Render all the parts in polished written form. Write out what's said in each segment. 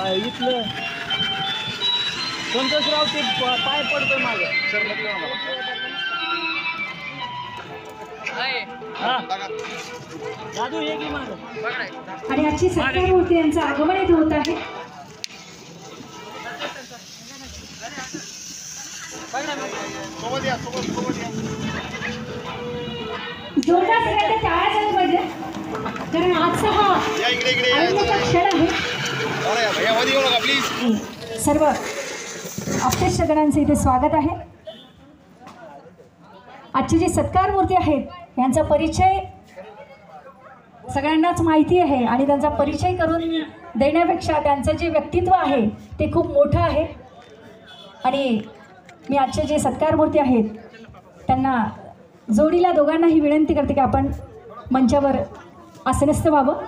इथलं संतोषराव ते पाय पडतोय मागे दादू हे की मागे आणि आजची सत्कार मूर्ती यांचं आगमन इथे होत आहे। जोरदार सगळ्यांच्या टाळ्या झाल्या पाहिजे कारण आजचा हा आनंदाचा क्षण आहे। सर्व अपेक्ष गणांचे इथे स्वागत आहे। आजची जी सत्कार मूर्ती आहेत यांचा परिचय सगळ्यांनाच माहिती आहे आणि त्यांचा परिचय करून देण्यापेक्षा त्यांचं जे व्यक्तित्व आहे ते खूप मोठं आहे आणि मी आजचे जे सत्कार मूर्ती आहेत त्यांना जोडीला दोघांनाही विनंती करते की आपण मंचावर आसनस्थ व्हावं।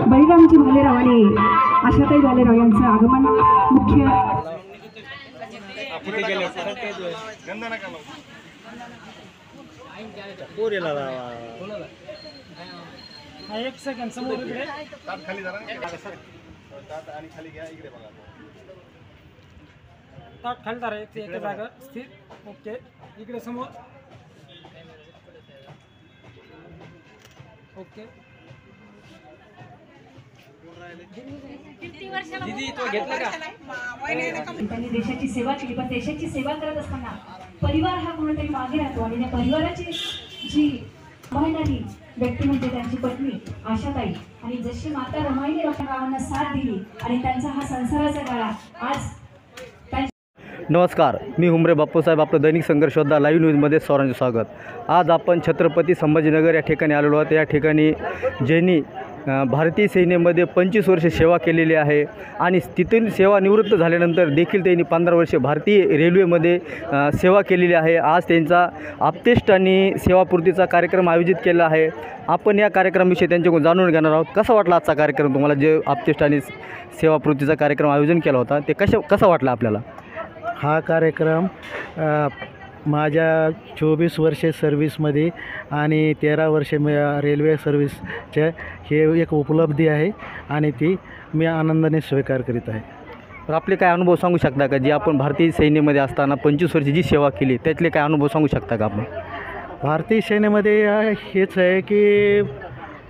बळीरामजी भालेराव आणि आशाताई भालेराव यांचं आगमन मुख्य एक सेकंड समोर इकडे खाली जरा आणि खाली घ्या इकडे बघा ताट खाली जरा एक जागा स्थिर ओके इकडे समोर ओके त्यांनी देशाची सेवा केली पण देशाची सेवा करत असताना परिवार हा कोणतरी मागे राहतो आणि त्या परिवाराची जी बहिणारी व्यक्ती म्हणजे त्यांची पत्नी आशाताई आणि जशी माता रमाईने गावांना साथ दिली आणि त्यांचा हा संसाराचा गाळा आज नमस्कार, मी हुमरे बापूसाहेब आपलं दैनिक संघर्ष योद्धा लाईव्ह न्यूजमध्ये सर्वांचे स्वागत। आज आपण छत्रपती संभाजीनगर या ठिकाणी आलेलो आहोत। या ठिकाणी ज्यांनी भारतीय सेनेमध्ये 25 वर्षे सेवा केलेली आहे आणि तिथून सेवानिवृत्त झाल्यानंतर देखील त्यांनी 15 वर्षे भारतीय रेल्वेमध्ये सेवा केलेली आहे। आज त्यांचा आप्तेष्ट आणि सेवापूर्तीचा कार्यक्रम आयोजित केला आहे। आपण या कार्यक्रमाविषयी त्यांच्याकडून जाणून घेणार आहोत। कसा वाटला आजचा कार्यक्रम तुम्हाला? जे आप्तेष्ट आणि सेवापूर्तीचा कार्यक्रम आयोजन केला होता ते कसा वाटला आपल्याला? हा कार्यक्रम माझ्या 24 वर्षे सर्व्हिसमध्ये आणि 13 वर्षे रेल्वे सर्व्हिसच्या हे एक उपलब्धी आहे आणि ती मी आनंदाने स्वीकार करीत आहे। तर आपले काय अनुभव सांगू शकता का? जे आपण भारतीय सैन्यामध्ये असताना 25 वर्षे जी सेवा केली त्यातले काय अनुभव सांगू शकता का आपण? भारतीय सेनेमध्ये हेच आहे की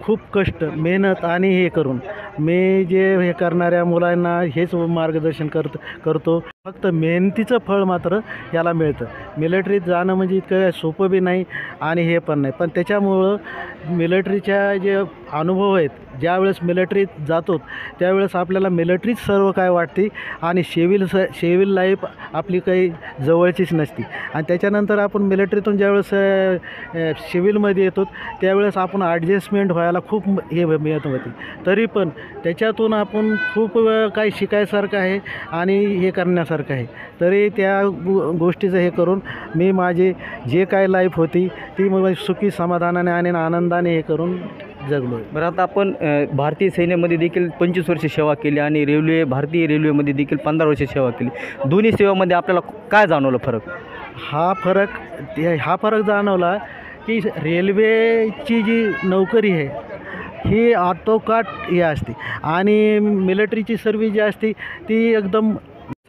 खूप कष्ट मेहनत आणि हे करून मी जे हे करणाऱ्या मुलांना हेच मार्गदर्शन करतो। फक्त मेहनतीचं फळ मात्र याला मिळतं। मिलिटरीत जाणं म्हणजे इतकं सोपं बी नाही आणि हे पण नाही, पण त्याच्यामुळं मिलिटरीच्या जे अनुभव आहेत ज्यावेळेस मिलिटरीत जातो त्यावेळेस आपल्याला मिलिटरीच सर्व काय वाटते आणि सिव्हिल लाईफ आपली काही जवळचीच नसती आणि त्याच्यानंतर आपण मिलिटरीतून ज्यावेळेस सिव्हिलमध्ये येतो त्यावेळेस आपण ॲडजस्टमेंट व्हायला खूप हे मिळत होती। तरी पण त्याच्यातून आपण खूप काही शिकायसारखं आहे आणि हे करण्यासारखं आहे। तरी त्या गोष्टीचं हे करून मी माझी जे काय लाईफ होती ती मग सुखी समाधानाने आणि आनंदाने हे करून जगलो। बरं, आता आपण भारतीय सैन्यामध्ये देखील 25 वर्षे सेवा केली आणि भारतीय रेल्वेमध्ये देखील 15 वर्षे सेवा केली। दोन्ही सेवामध्ये आपल्याला काय जाणवलं फरक? हा फरक जाणवला की रेल्वेची जी नोकरी आहे ही आटोकाट हे असते आणि मिलिटरीची सर्व्हिस जी असते ती एकदम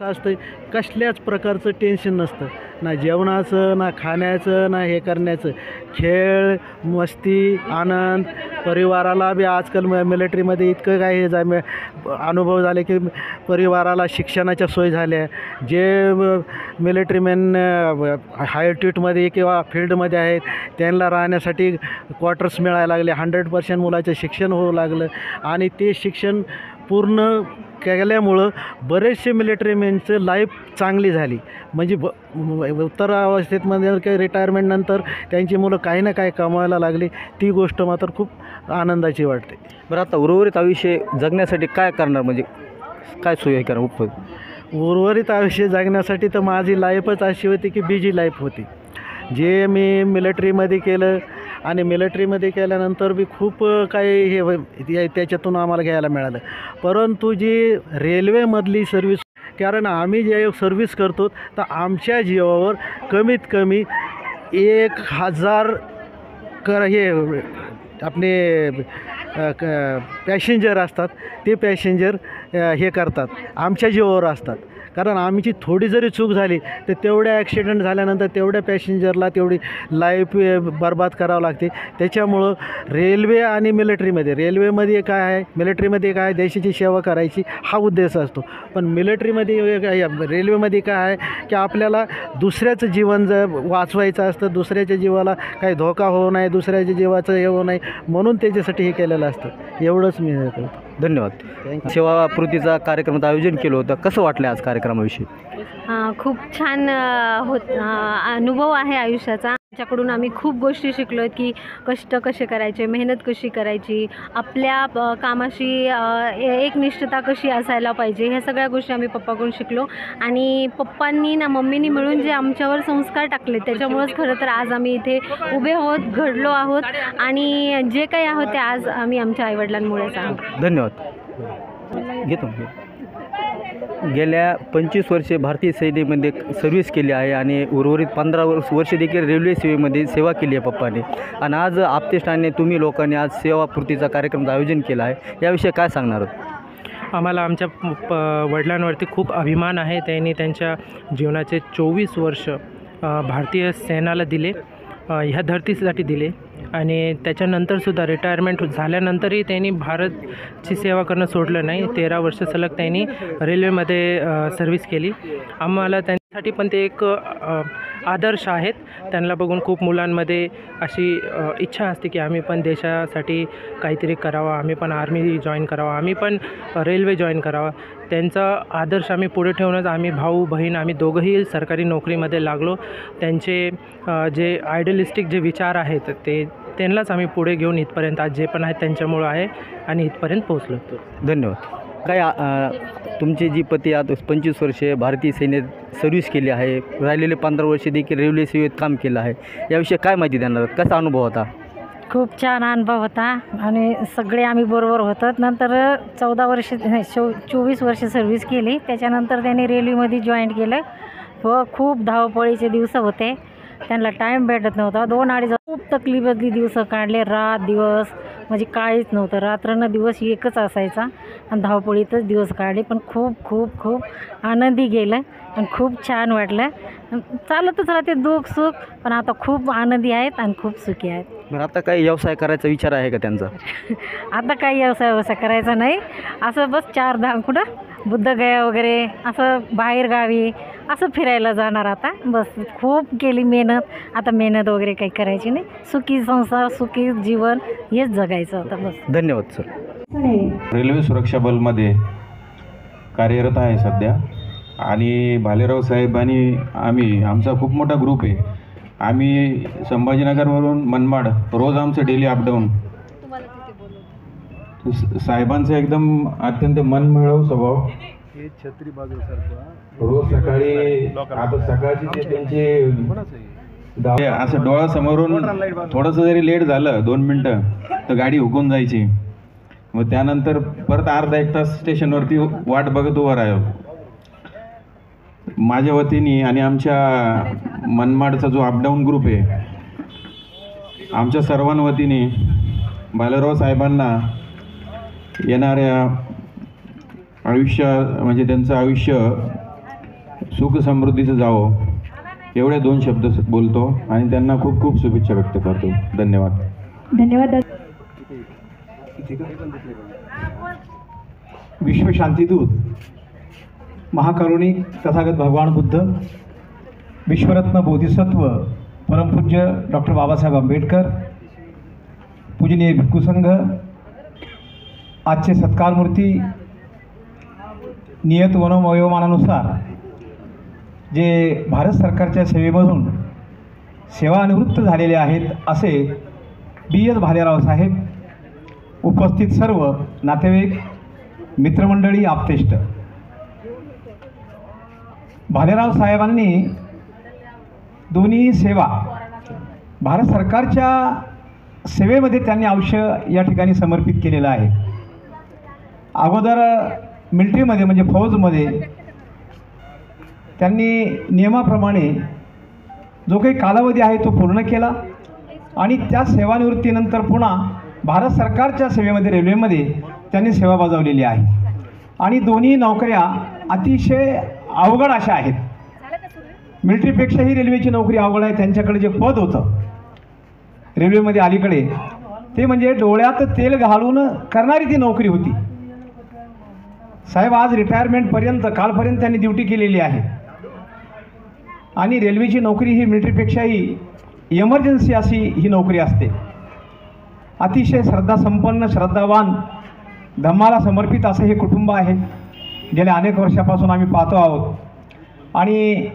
असतं, कसल्याच प्रकारचं टेन्शन नसतं, ना जेवणाचं ना खाण्याचं ना हे करण्याचं। खेळ मस्ती आनंद परिवाराला बी आजकाल मिलिटरीमध्ये इतकं काय हे अनुभव झाले की परिवाराला शिक्षणाच्या सोय झाल्या। जे मिलिटरीमॅन हाय अल्टिट्यूडमध्ये किंवा फील्डमध्ये आहेत त्यांना राहण्यासाठी क्वार्टर्स मिळायला लागले। 100% मुलाचं शिक्षण होऊ लागलं आणि ते शिक्षण पूर्ण केल्यामुळं बरेचसे मिलिटरीमॅनचं लाईफ चांगली झाली। म्हणजे उत्तर अवस्थेमध्ये काही रिटायरमेंटनंतर त्यांची मुलं काही ना काही कमवायला लागली। ती गोष्ट मात्र खूप आनंदाची वाटते। बरं, आता उर्वरित आयुष्य जगण्यासाठी काय करणार, म्हणजे काय सोय करणार? उर्वरित आयुष्य जगण्यासाठी तर माझी लाईफच अशी होती की बिजी लाईफ होती. जे मी मिलिटरीमध्ये केलं आणि मिलिटरीमध्ये केल्यानंतर बी खूप काही त्याच्यातून आम्हाला घ्यायला मिळालं. परंतु जी रेल्वेमधली सर्विस, कारण आम्ही जे सर्विस करतो तर आमच्या जीवावर कमीत कमी 1000 हे आपले पॅसेंजर असतात, ते पॅसेंजर हे करतात, आमच्या जीवावर असतात. कारण आमची थोडी जरी चूक झाली तर तेवढ्या ॲक्सिडेंट झाल्यानंतर तेवढ्या पॅसेंजरला तेवढी लाईफ बर्बाद करावं लागते. त्याच्यामुळं रेल्वे आणि रेल्वेमध्ये काय आहे, मिलिटरीमध्ये काय आहे, देशाची सेवा करायची हा उद्देश असतो. पण रेल्वेमध्ये काय आहे की आपल्याला दुसऱ्याचं जीवन वाचवायचं असतं, दुसऱ्याच्या जीवाला काही धोका होऊ नये, दुसऱ्याच्या जीवाचं हे होऊ नये, म्हणून त्याच्यासाठी हे केलेलं असतं. एवढंच मी करतो. धन्यवाद. सेवापूर्तीचा कार्यक्रमाचं आयोजन केलं होतं, कसं वाटलं आज कार्यक्रमाविषयी? खूप छान अनुभव आहे आयुष्याचा. त्याच्याकडून आम्ही खूप गोष्टी शिकलो की कष्ट कसे करायचे, मेहनत कशी करायची, आपल्या कामाशी एकनिष्ठता कशी असायला पाहिजे, ह्या सगळ्या गोष्टी आम्ही पप्पाकडून शिकलो. आणि पप्पांनी ना मम्मीनी मिळून जे आमच्यावर संस्कार टाकले त्याच्यामुळंच खरं तर आज आम्ही इथे उभे आहोत, घडलो आहोत आणि जे काही आहोत ते आज आम्ही आमच्या आईवडिलांमुळेच आहोत. धन्यवाद. घेतो. गेल्या 25 वर्षे भारतीय सेनेमध्ये सर्व्हिस केली आहे आणि उर्वरित 15 वर्ष देखील रेल्वे सेवेमध्ये सेवा केली आहे पप्पाने. आणि आज आपतेष्टाने तुम्ही लोकांनी आज सेवापूर्तीचा कार्यक्रमाचं आयोजन केला आहे, याविषयी काय सांगणार आहोत? आम्हाला आमच्या वडिलांवरती खूप अभिमान आहे. त्यांनी त्यांच्या जीवनाचे 24 वर्ष भारतीय सेनेला दिले, ह्या धर्तीसाठी दिले आणि त्याच्यानंतरसुद्धा रिटायरमेंट झाल्यानंतरही त्यांनी भारतची सेवा करणं सोडलं नाही. 13 वर्ष सलग त्यांनी रेल्वेमध्ये सर्व्हिस केली. आम्हाला त्यांच्यासाठी पण ते एक आदर्श आहेत. त्यांना बघून खूप मुलांमध्ये अशी इच्छा असते की आम्ही पण देशासाठी काहीतरी करावं, आम्ही पण आर्मी जॉईन करावं, आम्ही पण रेल्वे जॉईन करावा. त्यांचा आदर्श आम्ही पुढे ठेवूनच आम्ही भाऊ बहीण आम्ही दोघंही सरकारी नोकरीमध्ये लागलो. त्यांचे जे आयडियलिस्टिक जे विचार आहेत त्यांनाच आम्ही पुढे घेऊन इथपर्यंत आज जे पण आहे त्यांच्यामुळं आहे आणि इथपर्यंत पोहोचलो. धन्यवाद. काय तुमचे जी पती आज 25 वर्षे भारतीय सेनेत सर्व्हिस केली आहे, राहिलेले 15 वर्षे देखील रेल्वे सेवेत काम केलं आहे, याविषयी काय माहिती देणार, कसा अनुभव होता? खूप छान अनुभव होता आणि सगळे आम्ही बरोबर होतो. नंतर 24 वर्ष सर्व्हिस केली. त्याच्यानंतर त्यांनी रेल्वेमध्ये जॉईन केलं व खूप धावपळीचे दिवस होते. त्यांना टाईम भेटत नव्हता. 2-2.5 खूप तकलीफतली दिवस काढले, रात दिवस म्हणजे काहीच नव्हतं, रात्रन दिवस एकच असायचा आणि धावपळीतच दिवस काढले. पण खूप खूप खूप आनंदी गेलं आणि खूप छान वाटलं. चालतच राहते दुःख सुख, पण आता खूप आनंदी आहेत आणि खूप सुखी आहेत. बरं, आता काही व्यवसाय करायचा विचार आहे का त्यांचा? आता काही व्यवसाय करायचा नाही, असं बस 4 धाम कुठं बुद्धगया वगैरे असं बाहेर गावी असं फिरायला जाणार आता. बस खूप केली मेहनत, आता मेहनत वगैरे काही करायची नाही. सुखी संसार, सुखी जीवन हेच जगायचं होतं बस. धन्यवाद सर. रेल्वे सुरक्षा बलमध्ये कार्यरत आहे सध्या आणि भालेराव साहेब आणि आमचा खूप मोठा ग्रुप आहे. आम्ही संभाजीनगरवरून मनमाड रोज आमचं डेली अपडाऊन. साहेबांचं एकदम अत्यंत मनमिळावू स्वभाव. रोज सकाळी आता सकाळची ते त्यांचे असं डोळ्यासमोरून थोडंसं जरी लेट झालं 2 मिनटं तर गाडी हुकून जायची. मग त्यानंतर परत अर्धा 1 तास स्टेशनवरती वाट बघत उभं राहिलो. माझ्या वतीने आणि आमच्या मनमाडचा जो अपडाऊन ग्रुप आहे आमच्या सर्वांवतीने भालेराव साहेबांना येणाऱ्या आयुष्य म्हणजे त्यांचं आयुष्य सुख समृद्धीचं जावं एवढे 2 शब्द बोलतो आणि त्यांना खूप खूप शुभेच्छा व्यक्त करतो. धन्यवाद. धन्यवाद. विश्वशांतीदूत महाकरुणिक तथागत भगवान बुद्ध, विश्वरत्न बोधिसत्व परमपूज्य डॉक्टर बाबासाहेब आंबेडकर, पूजनीय भिक्खू संघ, आजचे सत्कारमूर्ती नियत वयोमानानुसार जे भारत सरकारच्या सेवेमधून सेवानिवृत्त झालेले आहेत असे B.S. भालेराव साहेब, उपस्थित सर्व नातेवाईक, मित्रमंडळी, आप्तेष्ट, भालेराव साहेबांनी दोन्ही सेवा भारत सरकारच्या सेवेमध्ये त्यांनी आयुष्य या ठिकाणी समर्पित केलेलं आहे. अगोदर मिलिटरीमध्ये म्हणजे फौजमध्ये त्यांनी नियमाप्रमाणे जो काही कालावधी आहे तो पूर्ण केला आणि त्या सेवानिवृत्तीनंतर पुन्हा भारत सरकारच्या सेवेमध्ये रेल्वेमध्ये त्यांनी सेवा बजावलेली आहे. आणि दोन्ही नोकऱ्या अतिशय अवघड अशा आहेत. मिलिटरीपेक्षाही रेल्वेची नोकरी अवघड आहे. त्यांच्याकडे जे पद होतं रेल्वेमध्ये अलीकडे ते म्हणजे डोळ्यात तेल घालून करणारी ती नोकरी होती. साहेब आज रिटायरमेंटपर्यंत कालपर्यंत त्यांनी ड्युटी केलेली आहे. आणि रेल्वेची नोकरी ही मिलिटरीपेक्षाही इमर्जन्सी अशी ही नोकरी असते. अतिशय श्रद्धासंपन्न श्रद्धावान धम्माला समर्पित असं हे कुटुंब आहे. गेल्या अनेक वर्षापासून आम्ही पाहतो आहोत. आणि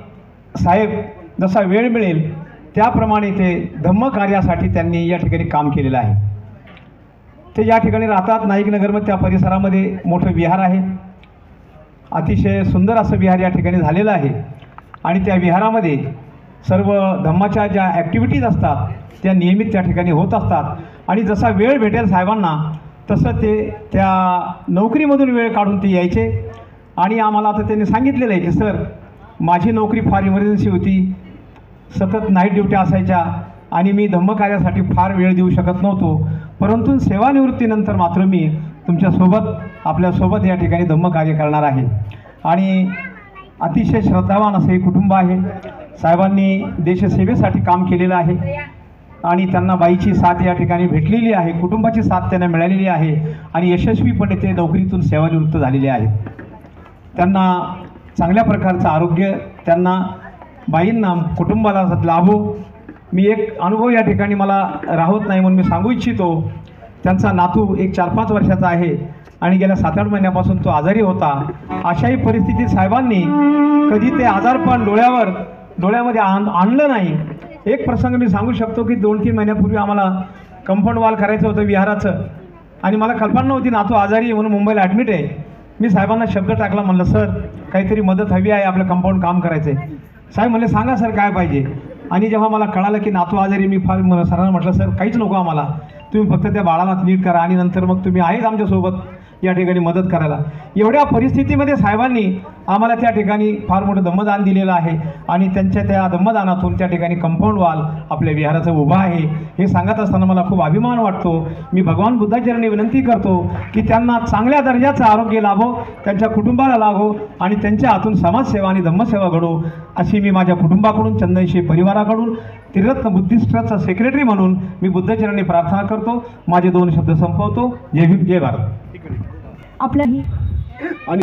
साहेब जसा वेळ मिळेल त्याप्रमाणे ते धम्म कार्यासाठी त्यांनी या ठिकाणी काम केलेलं आहे. ते या ठिकाणी राहतात नाईकनगरमध्ये. त्या परिसरामध्ये मोठं विहार आहे. अतिशय सुंदर असं विहार या ठिकाणी झालेलं आहे. आणि त्या विहारामध्ये सर्व धम्माच्या ज्या ॲक्टिव्हिटीज असतात त्या नियमित त्या ठिकाणी होत असतात. आणि जसा वेळ भेटेल साहेबांना तसं ते त्या नोकरीमधून वेळ काढून ते यायचे. आणि आम्हाला आता त्यांनी सांगितलेलं आहे की सर माझी नोकरी फार इमर्जन्सी होती, सतत नाईट ड्युट्या असायच्या आणि मी धम्मकार्यासाठी फार वेळ देऊ शकत नव्हतो, परंतु सेवानिवृत्तीनंतर मात्र मी तुमच्यासोबत आपल्यासोबत या ठिकाणी धम्मकार्य करणार आहे. आणि अतिशय श्रद्धावान असं हे कुटुंब आहे. साहेबांनी देशसेवेसाठी काम केलेलं आहे आणि त्यांना बाईची साथ या ठिकाणी भेटलेली आहे, कुटुंबाची साथ त्यांना मिळालेली आहे आणि यशस्वीपणे ते नोकरीतून सेवानिवृत्त झालेले आहेत. त्यांना चांगल्या प्रकारचं आरोग्य त्यांना बाईंना कुटुंबाला लाभो. मी एक अनुभव या ठिकाणी मला राहत नाही म्हणून मी सांगू इच्छितो. त्यांचा नातू एक 4-5 वर्षाचा आहे आणि गेल्या 7-8 महिन्यापासून तो आजारी होता. अशाही परिस्थितीत साहेबांनी कधी ते आजारपण डोळ्यामध्ये आणलं नाही. एक प्रसंग मी सांगू शकतो की 2-3 महिन्यापूर्वी आम्हाला कंपाऊंड वॉल करायचं होतं विहाराचं आणि मला कल्पना नव्हती नातू आजारी आहे म्हणून मुंबईला ॲडमिट आहे. मी साहेबांना शब्द टाकला, म्हणलं सर काहीतरी मदत हवी आहे, आपलं कंपाऊंड काम करायचं आहे. साहेब म्हणले सांगा सर काय पाहिजे. आणि जेव्हा मला कळालं की नातू आजारी, मी फार सरांना म्हटलं सर काहीच नको आम्हाला, तुम्ही फक्त त्या बाळाला नीट करा आणि नंतर मग तुम्ही आहेच आमच्यासोबत या ठिकाणी मदत करायला. एवढ्या परिस्थितीमध्ये साहेबांनी आम्हाला त्या ठिकाणी फार मोठं धम्मदान दिलेलं आहे आणि त्यांच्या त्या धम्मदानातून त्या ठिकाणी कंपाऊंड वॉल आपल्या विहाराचं उभं आहे. हे सांगत असताना मला खूप अभिमान वाटतो. मी भगवान बुद्धाचरणी विनंती करतो की त्यांना चांगल्या दर्जाचं आरोग्य लाभो, त्यांच्या कुटुंबाला लाभो आणि त्यांच्या हातून समाजसेवा आणि धम्मसेवा घडो अशी मी माझ्या कुटुंबाकडून चंदनशी परिवाराकडून त्रिरत्न बुद्धिस्ट ट्रस्टचा सेक्रेटरी म्हणून मी बुद्धचरणी प्रार्थना करतो. माझे 2 शब्द संपवतो. जय भीम जय भारत. आपल्याही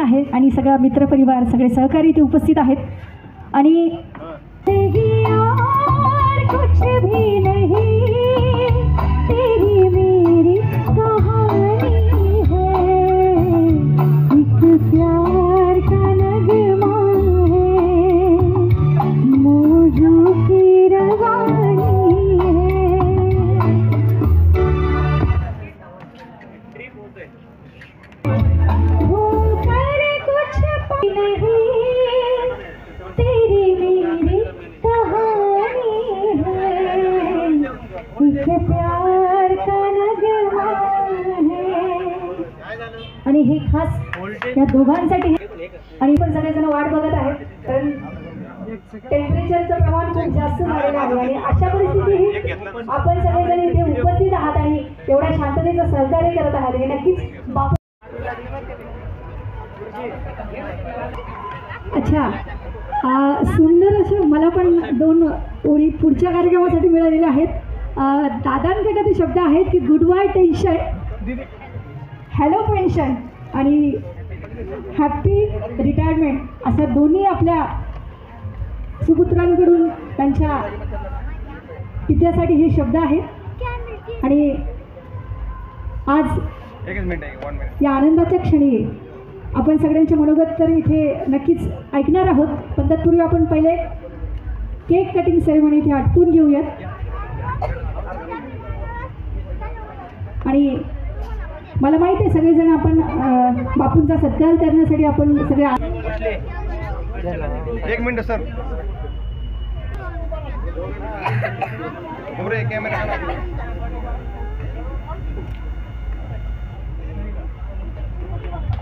आहे आणि सगळा मित्रपरिवार सगळे सहकारी इथे उपस्थित आहेत. आणि कुछ भी नहीं तेरी मेरी कहानी है, एक प्यार का नगमा है, मौजू की रवानी प्यार का नगमा है. आणि हे खास या दोघांसाठी. आणि पण सगळेजण वाट बघत आहेत कारण टेम्परेचरचं प्रमाण खूप जास्त झालेलं आहे आणि अशा परिस्थितीत आपण सगळेजण इथे उपस्थित आहात आणि एवढ्या शांततेचं सहकार्य करत आहात हे नक्कीच बापू. अच्छा, सुंदर असं मला पण 2 ओळी पुढच्या कार्यक्रमासाठी मिळालेल्या आहेत. दादांकडे ते शब्द आहेत की goodbye tension, hello pension आणि हॅपी रिटायरमेंट असं दोन्ही आपल्या सुपुत्रांकडून त्यांच्या पित्यासाठी हे शब्द आहेत. आणि आज या आनंदाच्या क्षणी आपण सगळ्यांचे मनोगत तर इथे नक्कीच ऐकणार आहोत, पण तत्पूर्वी आपण पहिले केक कटिंग सेरेमनी इथे आटपून घेऊयात. आणि मला माहिती आहे सगळेजण आपण बापूंचा सत्कार करण्यासाठी आपण सगळे एक मिनिट सर. उमरे कॅमेरा.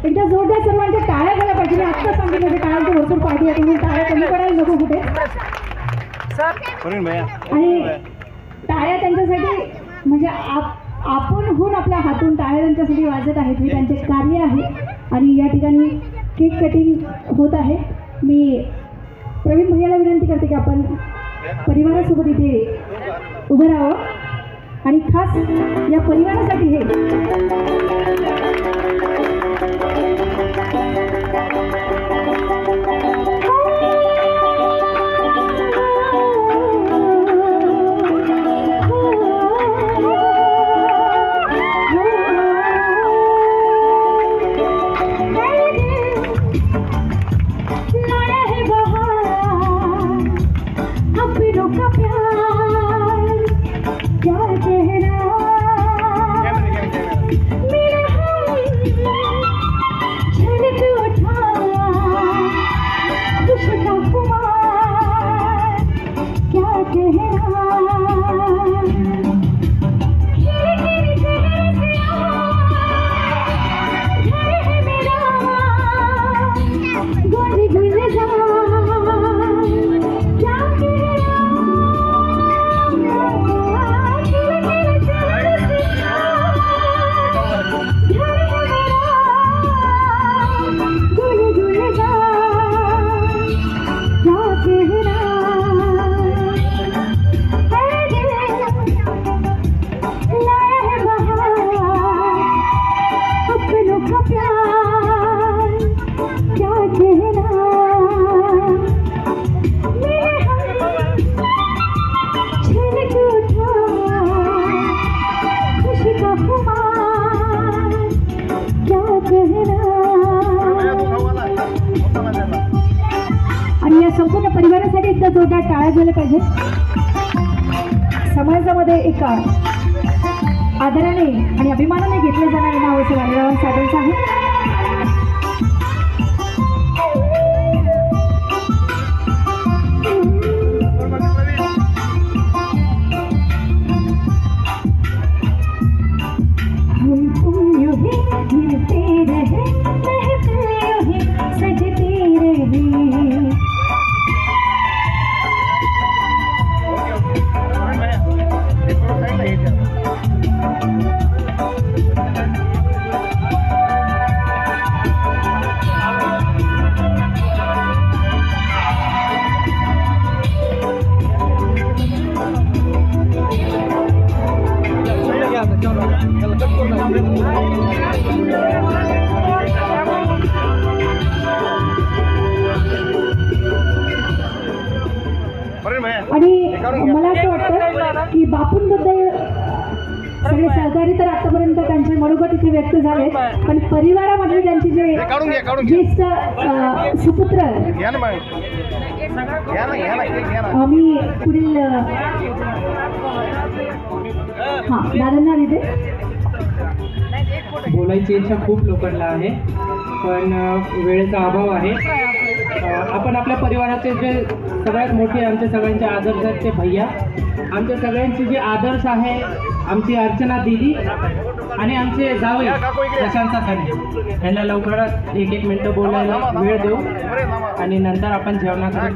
एकदा जोरदार सर्वांच्या टाळ्या झाल्या पाहिजे. मी आत्ता सांगितलं की टाळ्यांची भरपूर पार्टी आहे, तुम्ही टाळ्या कमी पडायला नको कुठे. आणि टाळ्या त्यांच्यासाठी म्हणजे आपणहून आपल्या हातून टाळ्या त्यांच्यासाठी वाजत आहेत. मी त्यांचे कार्य आहे आणि या ठिकाणी केक कटिंग होत आहे. मी प्रवीण भैयाला विनंती करते की आपण परिवारासोबत इथे उभं राहावं आणि खास या परिवारासाठी हे आणि या संपूर्ण परिवारासाठी एकदा जोरदार टाळ्या झाल्या पाहिजे. समाजामध्ये एका आदराने आणि अभिमानाने घेतलं जाणारे नाव असं वालेराव साहेबांचं आहे. आणि मला असं वाटतं की बापूंबद्दल सगळे सहकारी तर आतापर्यंत त्यांचे मनोगत इथे व्यक्त झाले, पण परिवारामध्ये त्यांचे जे ज्येष्ठ सुपुत्र आम्ही पुढील दादांना तिथे बोलायची इच्छा खूप लोकांना आहे, पण वेळेचा अभाव आहे. आपण आपल्या परिवाराचे जे सगळ्यात मोठे आमच्या सगळ्यांचे आदर्श आहेत ते भैया, आमच्या सगळ्यांचे जे आदर्श आहे आमची अर्चना दीदी आणि आमचे जावई प्रशांत साने, यांना लवकरात एक मिनटं बोलायला वेळ देऊ आणि नंतर आपण जेवणाकडे.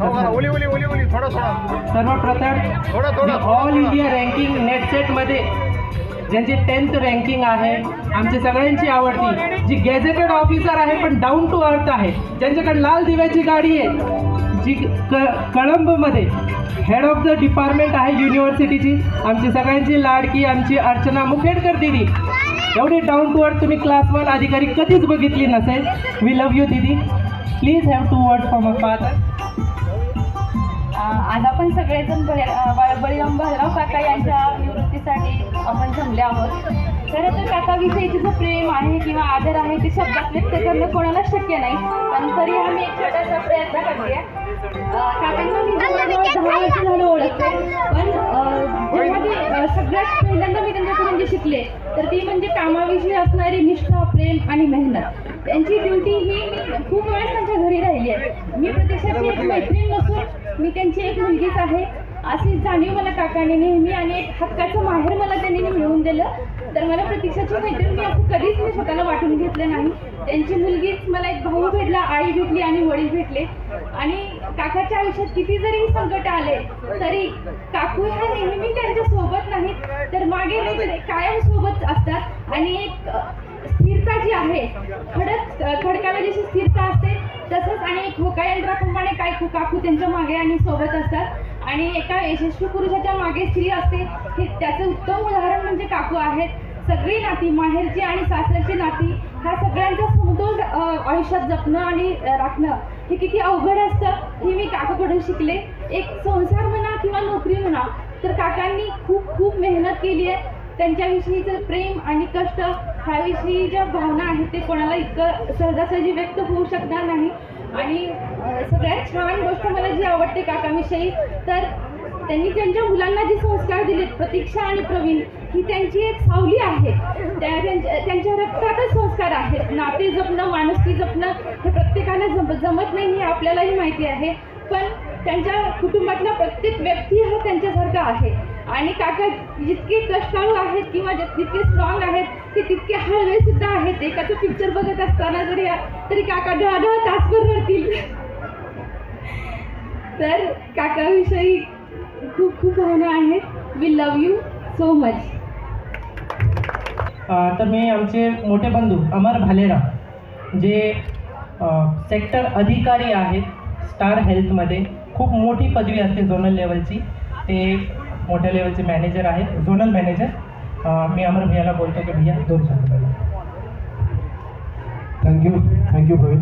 सर्वप्रथम ऑल इंडिया रँकिंग नेटसेटमध्ये ज्यांची 10th रँकिंग आहे, आमच्या सगळ्यांची आवडती, जी गॅझेटेड ऑफिसर आहे पण डाऊन टू अर्थ आहे, ज्यांच्याकडे लाल दिव्याची गाडी आहे, जी कळंबमध्ये हेड ऑफ द डिपार्टमेंट आहे युनिव्हर्सिटीची, आमची सगळ्यांची लाडकी आमची अर्चना मुखेडकर दिदी. एवढी डाऊन टू अर्थ तुम्ही क्लास 1 अधिकारी कधीच बघितली नसेल. वी लव्ह यू दिदी. Please have 2 words from a father. आज आपण सगळेजण बळीराम भालराव काका यांच्या निवृत्तीसाठी आपण जमले आहोत. खरं तर काकाविषयीचं जो प्रेम आहे किंवा आदर आहे ते शब्दात व्यक्त करणं कोणालाच शक्य नाही, पण तरी आम्ही एक छोटासा प्रयत्न करते. काकांना मी जवळजवळ 10 वर्ष झालं ओळखते, पण जेव्हा ते सगळ्यात पहिल्यांदा मी त्यांच्याकडून जे शिकले तर ती म्हणजे कामाविषयी असणारी निष्ठा, प्रेम आणि मेहनत. त्यांची ड्युटी ही मी खूप वेळेस त्यांच्या घरी राहिली आहे. मी प्रत्यक्षाची एक मैत्रीण नसून मी त्यांची एक मुलगीच आहे अशी जाणीव मला काकाने नेहमी, आणि एक हक्काचं माहेर मला त्यांनी मिळवून दिलं. तर मला प्रतीक्षाची मैत्रीण मी असं कधीच मी स्वतःला वाटून घेतलं नाही. त्यांची मुलगीच मला एक भाऊ भेटला, आई भेटली आणि वडील भेटले. आणि काकाच्या आयुष्यात किती जरी संकट आले तरी काकू ह्या नेहमी त्यांच्या सोबत नाहीत तर मागे नाही कायम सोबत असतात. आणि एक स्थिरता जी आहे, खडकाला जशी स्थिरता असते तसंच, आणि एक होकायंत्राप्रमाणे काकू त्यांच्या मागे आणि सोबत असतात. आणि एका यशस्वी पुरुषाच्या मागे स्त्री असते हे त्याचं उत्तम उदाहरण म्हणजे काकू आहेत. सगळी नाती, माहेरची आणि सासरची नाती, ह्या सगळ्यांचा समतोल आयुष्यात जपणं आणि राखणं हे किती अवघड असतं हे मी काकाकडून शिकले. एक संसार म्हणा किंवा नोकरी म्हणा तर काकांनी खूप मेहनत केली आहे. त्यांच्याविषयीचं प्रेम आणि कष्ट ह्याविषयी ज्या भावना आहेत ते कोणाला इतकं सहजासहजी व्यक्त होऊ शकणार नाही. आणि सगळ्यात छान गोष्ट मला जी आवडते काकाविषयी तर त्यांनी त्यांच्या मुलांना जे संस्कार दिलेत, प्रतीक्षा आणि प्रवीण, ही त्यांची एक सावली आहे. त्यांच्या रक्तातच संस्कार आहेत. नाते जपणं, माणुसकी जपणं हे प्रत्येकाला जमत नाही हे आपल्यालाही माहिती आहे, पण त्यांच्या कुटुंबातला प्रत्येक व्यक्ती हा त्यांच्यासारखा आहे. आणि काका जितके कष्टाळू आहेत किंवा जितके स्ट्रॉंग आहेत ते तितके हळवे सुद्धा आहेत. एखादं पिक्चर बघत असताना तरी काका ढळढळ तासभर रडतील. तर काकाविषयी खूप भावना आहेत. We love you so much. तर मी आमचे मोठे बंधू अमर भालेराव जे सेक्टर अधिकारी आहेत स्टार हेल्थमध्ये, खूप मोठी पदवी असते झोनल लेवलची, ते मोठ्या लेवलचे मॅनेजर आहेत, झोनल मॅनेजर. मी अमर भैयाला बोलतो की भैया 2 शब्द बोला. थँक्यू प्रवीण.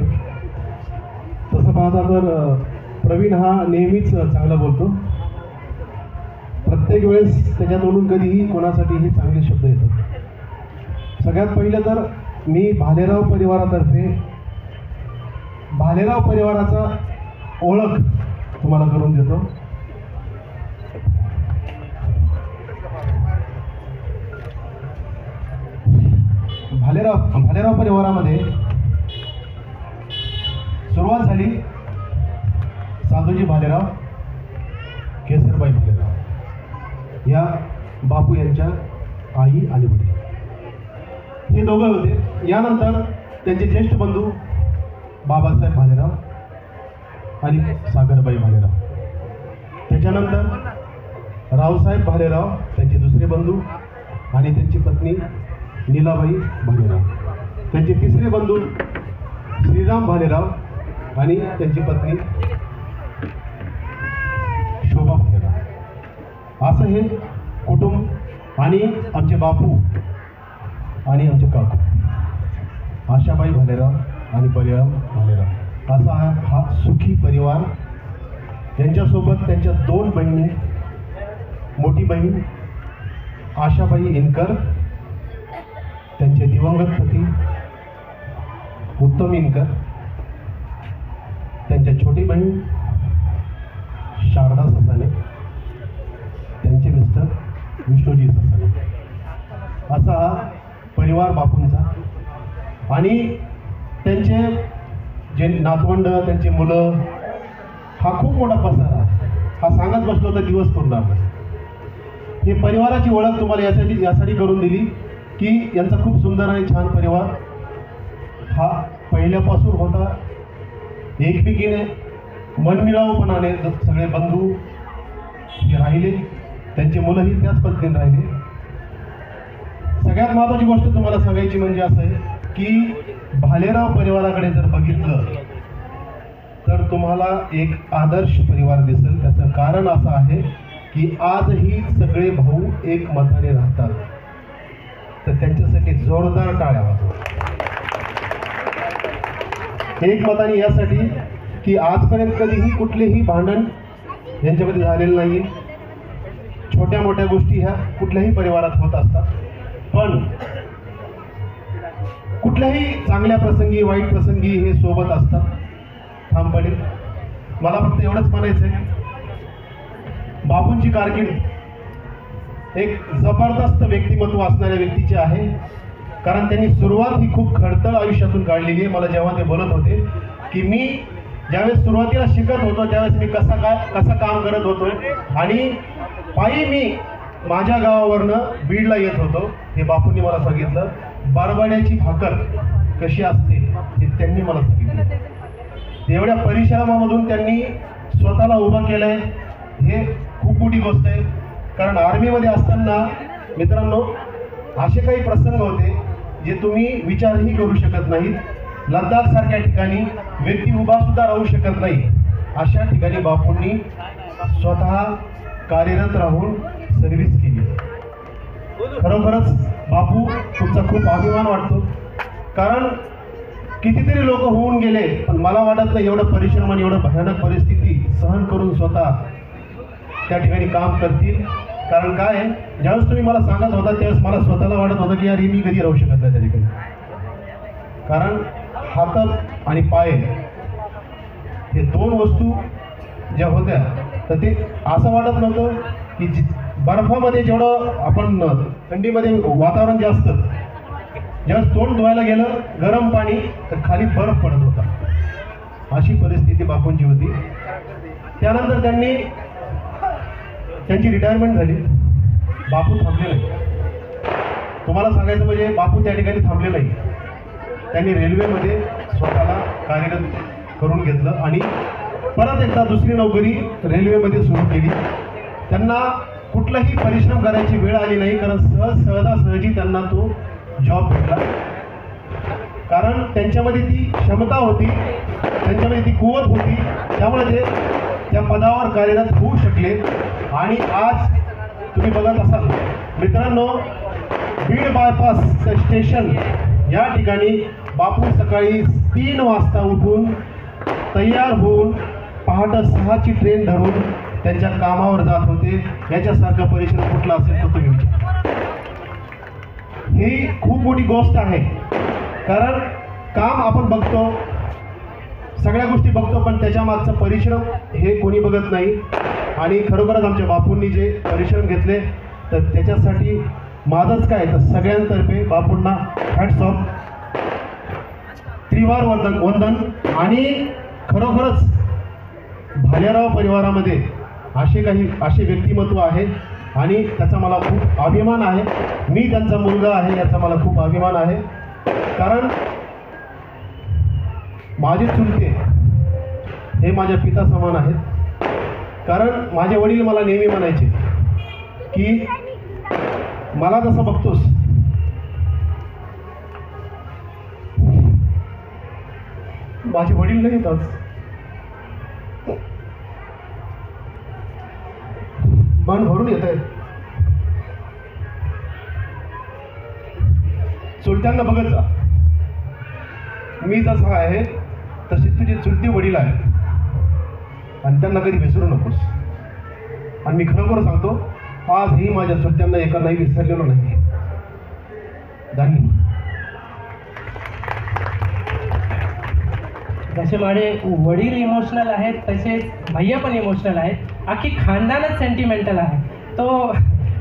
तसं पाहता तर प्रवीण हा नेहमीच चांगला बोलतो. प्रत्येक वेळेस त्याच्यातून कधीही कोणासाठीही चांगले शब्द येतात. सगळ्यात पहिलं तर मी भालेराव परिवारातर्फे भालेराव परिवाराचा ओळख तुम्हाला करून देतो. भालेराव परिवारामध्ये सुरुवात झाली साधूजी भालेराव, केसरबाई भालेराव या बापू यांच्या आई आणि वडील हे दोघं होते. यानंतर त्यांचे ज्येष्ठ बंधू बाबासाहेब भालेराव आणि सागरबाई भालेराव. त्याच्यानंतर रावसाहेब भालेराव त्यांचे दुसरे बंधू आणि त्यांची पत्नी नीलाबाई भालेराव. त्यांचे तिसरे बंधू श्रीराम भालेराव आणि त्यांची पत्नी शोभा भालेराव. असं हे कुटुंब आणि आमचे बापू आणि आमचे काकू आशाबाई भालेराव आणि बलिराम भालेराव असा हा सुखी परिवार. यांच्यासोबत त्यांच्या 2 बहिणी, मोठी बहीण आशाबाई इनकर, त्यांचे दिवंगत पती उत्तम इनकर, त्यांच्या छोटी बहीण शारदा ससाने, त्यांचे मिस्टर विष्णूजी ससाने. असा हा परिवार बापूंचा. आणि त्यांचे जे नातवंड, त्यांची मुलं, हा खूप मोठा पसारा. हा सांगत बसलो तर दिवस पुरणार नाही. हे परिवाराची ओळख तुम्हाला यासाठी करून दिली की यांचा खूप सुंदर आणि छान परिवार हा पहिल्यापासून होता. एकमेकीने मनमिळावपणाने सगळे बंधू हे राहिले, त्यांची मुलंही त्याच पद्धतीने राहिले. सगळ्यात महत्त्वाची गोष्ट तुम्हाला सांगायची म्हणजे असं आहे की भालेराव परिवाराकडे जर बघितलं तर तुम्हाला एक आदर्श परिवार दिसेल. त्याचं कारण असं आहे की आजही सगळे भाऊ एक मताने राहतात. तर त्यांच्यासाठी जोरदार टाळ्या वाजवा. एक मताने यासाठी की आजपर्यंत कधीही कुठलेही भांडण यांच्यामध्ये झालेलं नाही. छोट्या मोठ्या गोष्टी ह्या कुठल्याही परिवारात होत असतात, पण कुठल्याही चांगल्या प्रसंगी वाईट प्रसंगी हे सोबत असतात ठामपणे. मला फक्त एवढंच म्हणायचं आहे, बापूंची कारकीर्द एक जबरदस्त व्यक्तिमत्व असणाऱ्या व्यक्तीची आहे. कारण त्यांनी सुरुवात ही खूप खडतर आयुष्यातून काढलेली आहे. मला जेव्हा ते बोलत होते की मी ज्यावेळेस सुरुवातीला शिकत होतो त्यावेळेस मी कसं काम करत होतो आणि पायी मी माझ्या गावावरनं बीडला येत होतो, हे बापूंनी मला सांगितलं. बारबाड्याची भाकर कशी असते हे त्यांनी मला सांगितलं. एवढ्या परिश्रमामधून त्यांनी स्वतःला उभं केलं आहे, हे खूप मोठी गोष्ट आहे. कारण आर्मीमध्ये असताना मित्रांनो असे काही प्रसंग होते जे तुम्ही विचारही करू शकत नाहीत. लद्दाखसारख्या ठिकाणी व्यक्ती उभासुद्धा राहू शकत नाही. अशा ठिकाणी बापूंनी स्वतः कार्यरत राहून सर्व्हिस केली. खरोखरच बापू तुमचा खूप अभिमान वाटतो. कारण कितीतरी लोक होऊन गेले, पण मला वाटत नाही एवढं परिश्रम आणि एवढं भयानक परिस्थिती सहन करून स्वतः त्या ठिकाणी काम करतील. कारण काय आहे, ज्यावेळेस तुम्ही मला सांगत होता त्यावेळेस मला स्वतःला वाटत होतं की यार मी कधी राहू शकत नाही त्या ठिकाणी. कारण हात आणि पाय हे दोन वस्तू ज्या होत्या तर ते असं वाटत नव्हतं की बर्फामध्ये जेवढं आपण थंडीमध्ये वातावरण जे असतं, ज्यावेळेस तोंड धुवायला गेलं गरम पाणी तर खाली बर्फ पडत होता. अशी परिस्थिती बापूंची होती. त्यानंतर त्यांची रिटायरमेंट झाली. बापू थांबले नाही. तुम्हाला सांगायचं म्हणजे बापू त्या ठिकाणी थांबले नाही. त्यांनी रेल्वेमध्ये स्वतःला कार्यरत करून घेतलं आणि परत एकदा दुसरी नोकरी रेल्वेमध्ये सुरू केली. त्यांना कुठलाही परिश्रम करायची वेळ आली नाही, कारण सहजासहजी त्यांना तो जॉब भेटला. कारण त्यांच्यामध्ये ती क्षमता होती, त्यांच्यामध्ये ती कुवत होती, त्यामुळे ते त्या पदावर कार्यरत होऊ शकले. आणि आज तुम्ही बघत असाल मित्रांनो, बीड बायपास स्टेशन या ठिकाणी बापू सकाळी 3 वाजता उठून तयार होऊन पहाटे 6ची ट्रेन धरून त्यांच्या कामावर जात होते. याच्यासारखा परिश्रम कुठला असेल तर तुम्ही विचारा. ही खूप मोठी गोष्ट आहे. कारण काम आपण बघतो, सगळ्या गोष्टी बघतो, पण त्याच्या मागचा परिश्रम हे कोणी बघत नाही. आणि खरोखरच आमच्या बापूंनी जे परिश्रम घेतले तर त्याच्यासाठी माझंच काय तर सगळ्यांतर्फे बापूंना हॅट्स ऑफ, त्रिवार वंदन. आणि खरोखरच भालेराव परिवारामध्ये असे व्यक्तिमत्व आहे आणि त्याचा मला खूप अभिमान आहे. मी त्यांचा मुलगा आहे याचा मला खूप अभिमान आहे. कारण माझे चुलते हे माझ्या पिता समान आहेत. कारण माझे वडील मला नेहमी म्हणायचे की मला जसं बघतोस माझे वडील नाही तर मन भरून येत आहे. चुलत्यांना बघत जा, मी जसा आहे तसे तुझे चुलते वडील आहेत आणि त्यांना कधी विसरू नकोस. आणि मी खरोखर सांगतो आजही माझ्या चुलत्यांना एका नाही विसरलेलो नाही. धन्यवाद. जसे माझे वडील इमोशनल आहेत तसेच भैया पण इमोशनल आहेत. अख्खी खानदानच सेंटिमेंटल आहे. तो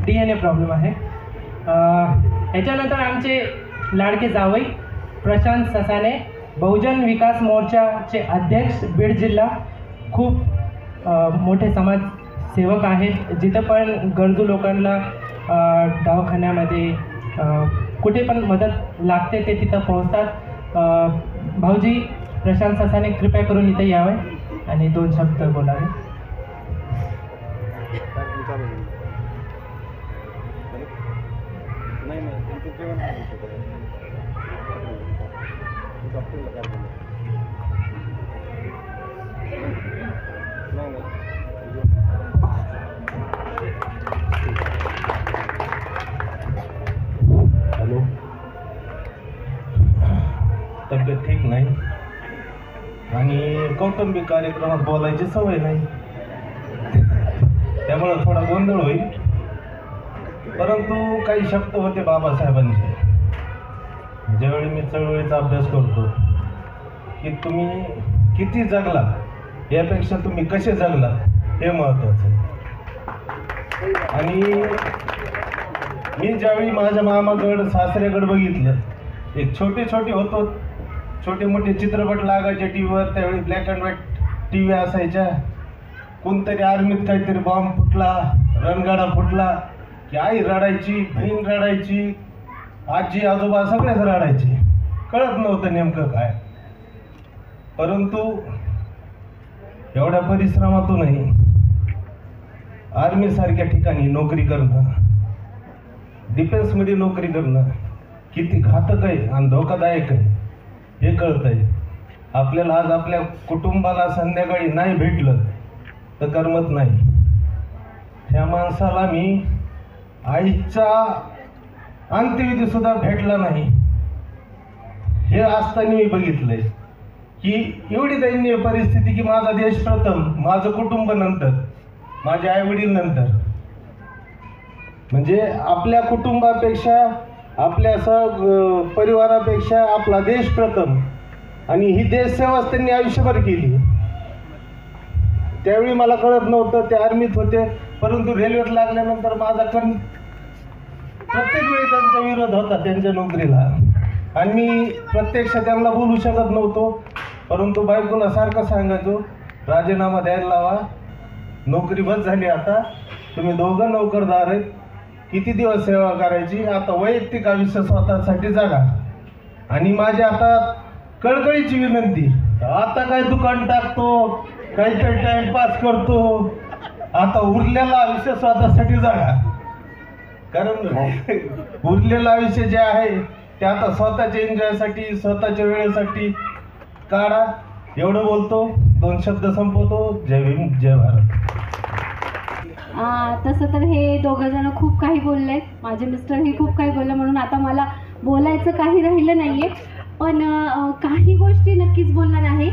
DNA प्रॉब्लेम आहे. याच्यानंतर आमचे लाडके जावई प्रशांत ससाने, बहुजन विकास मोर्चाचे अध्यक्ष बीड जिल्हा, खूप मोठे समाजसेवक आहेत. जिथं पण गरजू लोकांना दवाखान्यामध्ये कुठे पण मदत लागते ते तिथं पोहोचतात. भाऊजी प्रशांत ससाने कृपया करून इथे यावे आणि 2 शब्द बोलावे. हॅलो, तब्येत ठीक नाही आणि कौटुंबिक कार्यक्रमात बोलायची सवय नाही, त्यामुळं थोडा गोंधळ होईल. परंतु काही शब्द होते बाबासाहेबांचे. ज्यावेळी मी चळवळीचा अभ्यास करतो की तुम्ही किती जगला यापेक्षा तुम्ही कसे जगलात हे महत्त्वाचं आहे. आणि मी ज्यावेळी माझ्या मामाकडं सासऱ्याकडं बघितलं, एक छोटे होतो, छोटे मोठे चित्रपट लागायचे टी व्हीवर, त्यावेळी black and white T V असायच्या. कोणतरी आर्मीत काहीतरी बॉम्ब फुटला, रणगाडा फुटला की आई रडायची, बहीण रडायची, आजी आजोबा सगळेच रडायचे. कळत नव्हतं नेमकं काय. परंतु एवढ्या परिश्रमातूनही आर्मीसारख्या ठिकाणी नोकरी करणं, डिफेन्समध्ये नोकरी करणं किती घातक आहे आणि धोकादायक आहे हे कळत आहे. आपल्याला आज आपल्या कुटुंबाला संध्याकाळी नाही भेटलं तर करमत नाही. ह्या माणसाला मी आईचा अंत्यविधीसुद्धा भेटला नाही हे असताना मी बघितलंय की एवढी दयनीय परिस्थिती की माझा देश प्रथम, माझं कुटुंब नंतर, माझे आईवडील नंतर. म्हणजे आपल्या कुटुंबापेक्षा, आपल्या परिवारापेक्षा आपला देश प्रथम. आणि ही देशसेवाच त्यांनी आयुष्यभर केली. त्यावेळी मला कळत नव्हतं, ते आर्मीत होते, परंतु रेल्वेत लागल्यानंतर माझा प्रत्येक वेळी त्यांचा विरोध होता त्यांच्या नोकरीला. आणि मी प्रत्यक्ष त्यांना बोलू शकत नव्हतो, परंतु बायकोला सारखं सांगायचो, राजीनामा द्यायला लावा, नोकरी बस झाली, आता तुम्ही दोघं नोकरदार आहेत, किती दिवस सेवा करायची, आता वैयक्तिक आयुष्य स्वतःसाठी जगा. आणि माझी आता कळकळीची विनंती, आता काय दुकान टाकतो, काहीतरी टाइमपास करतो, आता उरलेलं आयुष्य स्वतःसाठी जगा. कारण उरलेलं आयुष्य जे आहे ते आता स्वतःच्या एन्जॉयसाठी, स्वतःच्या वेळेसाठी काढा. एवढं बोलतो, 2 शब्द संपवतो. जय भीम, जय भारत. तसं तर हे दोघं जण खूप काही बोलले, माझे मिस्टरही खूप काही बोलले, म्हणून आता मला बोलायचं काही राहिलं नाही आहे. पण काही गोष्टी नक्कीच बोलणार आहे.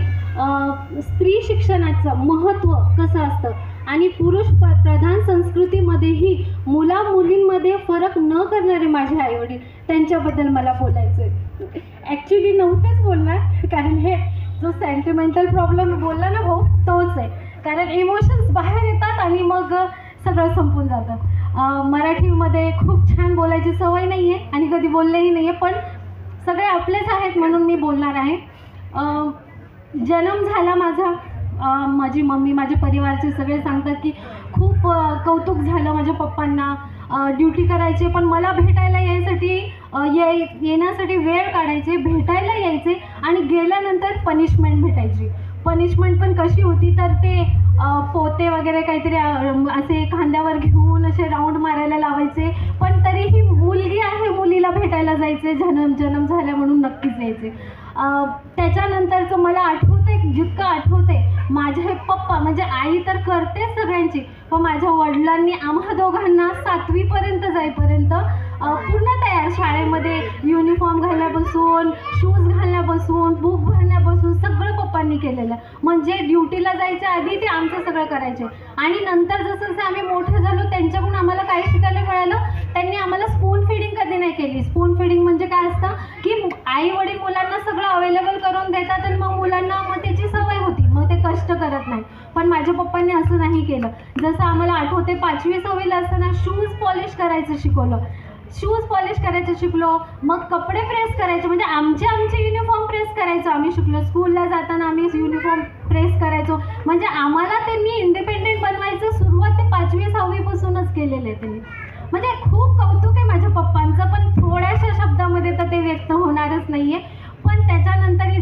स्त्री शिक्षणाचं महत्त्व कसं असतं आणि पुरुष प्रधान संस्कृतीमध्येही मुला मुलींमध्ये फरक न करणारे माझे आईवडील, त्यांच्याबद्दल मला बोलायचं आहे. ॲक्च्युली नव्हतेच बोलणार, कारण हे जो सेंटिमेंटल प्रॉब्लेम बोलला ना भाऊ, तोच आहे. कारण इमोशन्स बाहेर येतात आणि मग सगळं संपून जातं. मराठीमध्ये खूप छान बोलायची सवय नाही आहे आणि कधी बोललेही नाही आहे, पण सगळे आपलेच आहेत म्हणून मी बोलणार आहे. जन्म झाला माझा, माझी मम्मी, माझे परिवारचे सगळे सांगतात की खूप कौतुक झालं माझ्या पप्पांना. ड्युटी करायचे, पण मला भेटायला येण्यासाठी वेळ काढायचे, भेटायला यायचे आणि गेल्यानंतर पनिशमेंट भेटायची. पनिशमेंट पण कशी होती तर ते पोते वगैरे काहीतरी असे खांद्यावर घेऊन असे राऊंड मारायला लावायचे, पण तरीही मुलगी आहे, मुलीला भेटायला जायचे, जन्म झाला म्हणून नक्कीच यायचे. त्याच्यानंतरचं मला आठवते, जितकं आठवते, माझे पप्पा म्हणजे आई तर करते सगळ्यांची, पण माझ्या वडिलांनी आम्हा दोघांना 7वी पर्यंत जाईपर्यंत पूर्ण तयार, शाळेमध्ये युनिफॉर्म घालण्यापासून, शूज घालण्यापासून, बुक भरण्यापासून सगळं पप्पांनी केलेलं. म्हणजे ड्युटीला जायच्या आधी ते आमचं सगळं करायचे. आणि नंतर जसं जसं आम्ही मोठं झालो त्यांच्याकडून आम्हाला काय शिकायला मिळालं, त्यांनी आम्हाला स्पून फिडिंग कधी नाही केली. स्पून फिडिंग म्हणजे काय असतं की आई वडील मुलांना सगळं अवेलेबल करून देतात आणि मग मुलांना त्याची सवय होती, मग ते कष्ट करत नाही. पण माझ्या पप्पांनी असं नाही केलं. जसं आम्हाला आठवते 5वी 6वीला असताना शूज पॉलिश करायचं शिकवलं. शूज पॉलिश करायचं शिकलो, मग कपडे प्रेस करायचे, म्हणजे आमचे युनिफॉर्म प्रेस करायचं आम्ही शिकलो. स्कूलला जाताना आम्ही युनिफॉर्म प्रेस करायचो. म्हणजे आम्हाला त्यांनी इंडिपेंडेंट बनवायचं सुरुवात ते 5वी 6वीपासूनच केलेलं आहे त्यांनी. म्हणजे खूप कौतुक आहे माझ्या पप्पांचं, पण थोड्याशा शब्दामध्ये तर ते व्यक्त होणारच नाही आहे. पण त्याच्यानंतरही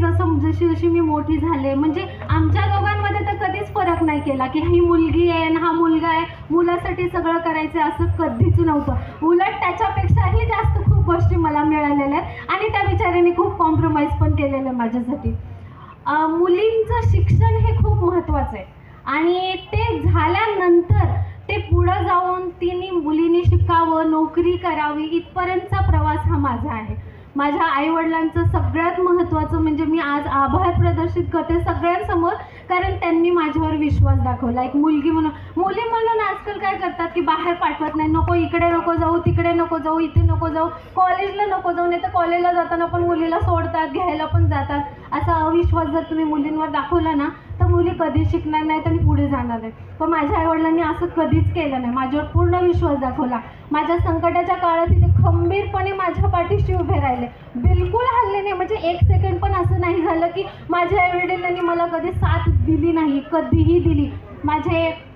जशी मी मोठी झाले, म्हणजे आमच्या दोघांमध्ये तर कधीच फरक नाही केला की ही मुलगी आहे आणि हा मुलगा आहे, मुलासाठी सगळं करायचं असं कधीच नव्हतं. उलट त्याच्यापेक्षाही जास्त खूप गोष्टी मला मिळालेल्या आहेत आणि त्या बिचाऱ्यांनी खूप कॉम्प्रोमाइज पण केलेलं आहे माझ्यासाठी. मुलींचं शिक्षण हे खूप महत्त्वाचं आहे आणि ते झाल्यानंतर ते पुढं जाऊन मुलींनी शिकावं, नोकरी करावी, इथपर्यंतचा प्रवास हा माझा आहे. माझ्या आईवडिलांचं सगळ्यात महत्त्वाचं म्हणजे मी आज आभार प्रदर्शित करते सगळ्यांसमोर, कारण त्यांनी माझ्यावर विश्वास दाखवला. एक मुलगी म्हणून, मुली म्हणून आजकाल काय करतात की बाहेर पाठवत नाही, नको इकडे नको जाऊ, तिकडे नको जाऊ, इथे नको जाऊ, कॉलेजला नको जाऊ, नाही तर कॉलेजला जाताना पण मुलीला सोडतात, घ्यायला पण जातात. असा अविश्वास जर तुम्ही मुलींवर दाखवला ना तर मुली कधीच शिकणार नाहीत आणि पुढे जाणार नाही. पण माझ्या आईवडिलांनी असं कधीच केलं नाही. माझ्यावर पूर्ण विश्वास दाखवला. माझ्या संकटाच्या काळात तिथे खंबीरपणे माझ्या पाठीशी उभे राहिले, बिलकुल हल्ले नाही. म्हणजे एक सेकंड पण असं नाही झालं की माझ्या आईवडिलांनी मला कधी साथ दिली नाही, कधीही दिली. माझे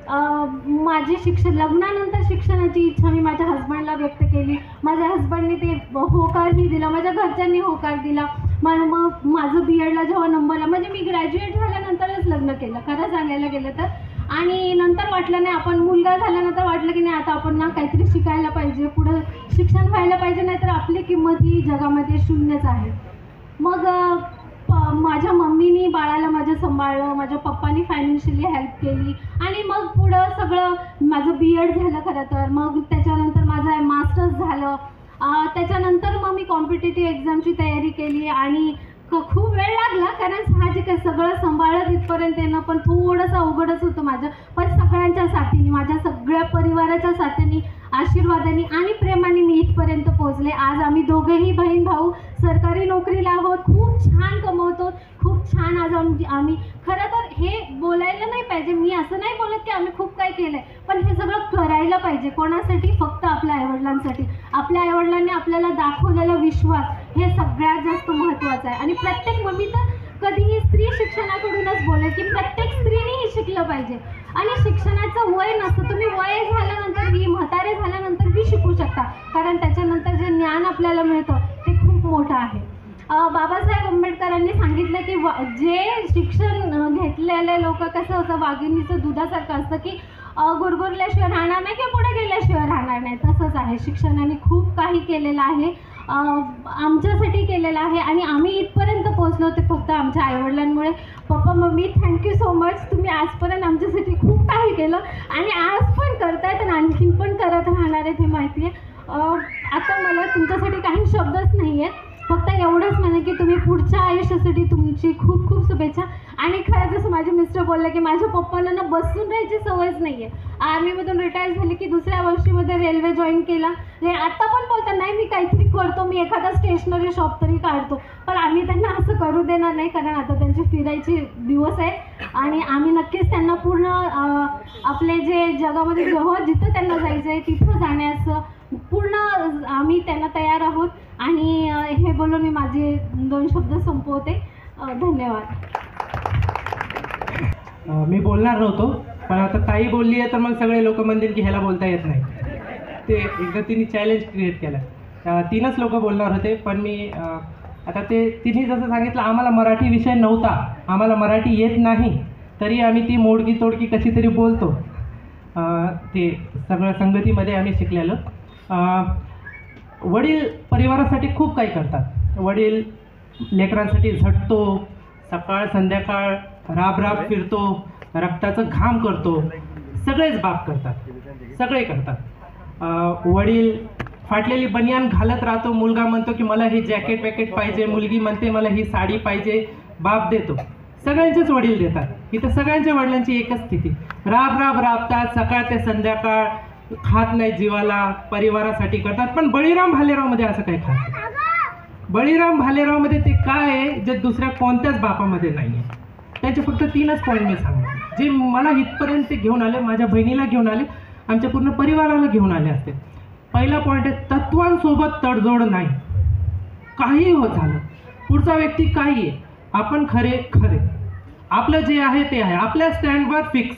लग्नानंतर शिक्षणाची इच्छा मी माझ्या हस्बंडला व्यक्त केली. माझ्या हस्बंडने ते होकारही दिला, माझ्या घरच्यांनी होकार दिला. मग माझं BEdला जेव्हा नंबर आला, म्हणजे मी ग्रॅज्युएट झाल्यानंतरच लग्न केलं खरं सांगायला गेलं तर. आणि नंतर वाटलं नाही, आपण मुलगा झाल्यानंतर वाटलं की नाही आता आपण ना काहीतरी शिकायला पाहिजे, पुढं शिक्षण व्हायला पाहिजे, नाहीतर आपली किंमत ही जगामध्ये शून्यच आहे. मग माझ्या मम्मीनी बाळाला माझं सांभाळलं, माझ्या पप्पानी फायनान्शियली हेल्प केली आणि मग पुढं सगळं माझं BEd झालं खरं तर. मग त्याच्यानंतर माझं मास्टर्स झालं. त्याच्यानंतर मग मी कॉम्पिटिटिव्ह एक्झामची तयारी केली आणि खूप वेळ लागला, कारण साहजिक आहे सगळं सांभाळत इथपर्यंत येणं पण थोडंसं अवघडच होतं माझं. पण सगळ्यांच्या साथीने, माझ्या सगळ्या परिवाराच्या साथीने, आशीर्वादाने आणि प्रेमाने मी इथपर्यंत पोहोचले. आज आम्ही दोघेही बहीण भाऊ सरकारी नोकरीला आहोत, खूप छान कमवतो, खूप छान. आज आम्ही खरं तर हे बोलायला नाही पाहिजे, मी असं नाही बोलत की आम्ही खूप काही केलं आहे, पण हे सगळं करायला पाहिजे. कोणासाठी? फक्त आपल्या आईवडिलांसाठी. आपल्या आईवडिलांनी आपल्याला दाखवलेला विश्वास हे सगळ्यात जास्त महत्त्वाचं आहे. आणि प्रत्येक मम्मी तर कधीही स्त्री शिक्षणाकडूनच बोलेल की प्रत्येक स्त्रीनेही शिकलं पाहिजे. आणि शिक्षणाचं वय नसतं, तुम्ही वय झाल्यानंतरही, म्हातारे झाल्यानंतरही शिकू शकता, कारण त्याच्यानंतर जे ज्ञान आपल्याला मिळतं ते खूप मोठं आहे. बाबासाहेब आंबेडकरांनी सांगितलं की जे शिक्षण घेतलेले लोक कसं होतं, वाघिणीचं दुधासारखं असतं की गुरगुरल्याशिवाय राहणार नाही किंवा पुढे गेल्याशिवाय राहणार नाही. तसंच आहे, शिक्षणाने खूप काही केलेलं आहे, आमच्यासाठी केलेलं आहे आणि आम्ही इथपर्यंत पोहोचलो ते फक्त आमच्या आईवडिलांमुळे. Papa mummy thank you so much. तुम्ही आजपर्यंत आमच्यासाठी खूप काही केलं आणि आज पण करतायत आणि आणखीन पण करत राहणार आहेत हे माहिती आहे. आता मला तुमच्यासाठी काही शब्दच नाही आहेत, फक्त एवढंच म्हणेन की तुम्ही पुढच्या आयुष्यासाठी तुमची खूप खूप शुभेच्छा. आणि खरं जसं माझे मिस्टर बोलले की माझ्या पप्पांना ना बसून राहायची सवयच नाही आहे. आर्मीमधून रिटायर झाली की दुसऱ्या वर्षीमध्ये रेल्वे जॉईन केला. आता पण बोलतात नाही मी काहीतरी करतो, मी एखादा स्टेशनरी शॉप तरी काढतो, पण आम्ही त्यांना असं करू देणार नाही, कारण आता त्यांचे फिरायचे दिवस आहेत आणि आम्ही नक्कीच त्यांना पूर्ण आपले जे जगामध्ये जिथं त्यांना जायचं आहे तिथं जाण्यास पूर्ण आम्ही त्यांना तयार आहोत. आणि हे बोलून मी माझे 2 शब्द संपवते. धन्यवाद. मी बोलणार नव्हतो, पण आता ताई बोलली आहे तर मग सगळे लोक म्हणतील की ह्याला बोलता येत नाही. ते एकदा तिने चॅलेंज क्रिएट केलं. 3च लोक बोलणार होते, पण मी आता तिने जसं सांगितलं आम्हाला मराठी विषय नव्हता, आम्हाला मराठी येत नाही, तरी आम्ही ती मोडकी तोडकी कशी तरी बोलतो. ते सगळं संगतीमध्ये आम्ही शिकलेलं. वडील परिवारासाठी खूप काही करतात. वडील लेकरांसाठी झटतो, सकाळ संध्याकाळ राब फिरतो, रक्ताचं घाम करतो, सगळेच बाप करतात, सगळे करतात. वडील फाटलेली बनियान घालत राहतो, मुलगा म्हणतो की मला हे जॅकेट वॅकेट पाहिजे, मुलगी म्हणते मला ही साडी पाहिजे, बाप देतो. सगळ्यांचेच वडील देतात. इथं सगळ्यांच्या वडिलांची एकच स्थिती, राबतात सकाळ ते संध्याकाळ, खात नाही जीवाला, परिवारासाठी करतात. पण बळीराम भालेरावमध्ये असं काही खास नाही. बळीराम भालेरावमध्ये ते काय आहे जे दुसऱ्या कोणत्याच बापामध्ये नाही आहे. त्यांचे फक्त 3च पॉईंट मी सांगतो, जे मला इथपर्यंत घेऊन आले, माझ्या बहिणीला घेऊन आले, आमच्या पूर्ण परिवाराला घेऊन आले असते. पहिला पॉईंट आहे, तत्वांसोबत तडजोड नाही. काहीही होत झालं, पुढचा व्यक्ती काही आहे, आपण खरे, आपलं जे आहे ते आहे, आपल्या स्टँडवर फिक्स.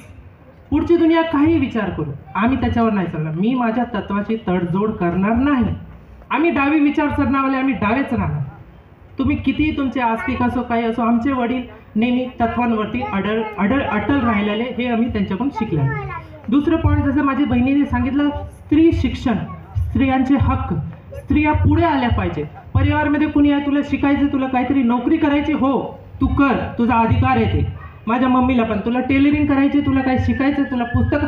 पुढची दुनिया काही विचार करू, आम्ही त्याच्यावर नाही चालणार. मी माझ्या तत्वाची तडजोड करणार नाही. आम्ही डावी विचारसरणावाले, आम्ही डावेच राहणार. तुम्ही कितीही तुमचे आस्तिक असो काही असो, आमचे वडील नेहमी तत्वांवरती अटल राहिलेले, हे आम्ही त्यांच्याकडून शिकलेलो. दुसरं पॉईंट, जसं माझ्या बहिणीने सांगितलं, स्त्री शिक्षण, स्त्रियांचे हक्क, स्त्रिया पुढे आल्या पाहिजे. परिवारामध्ये कुणी आहे, तुला शिकायचं, तुला काहीतरी नोकरी करायची, हो तू कर, तुझा अधिकार आहे ते. माझ्या मम्मीला पण, तुला टेलरिंग करायची, तुला काही शिकायचं, तुला पुस्तकं.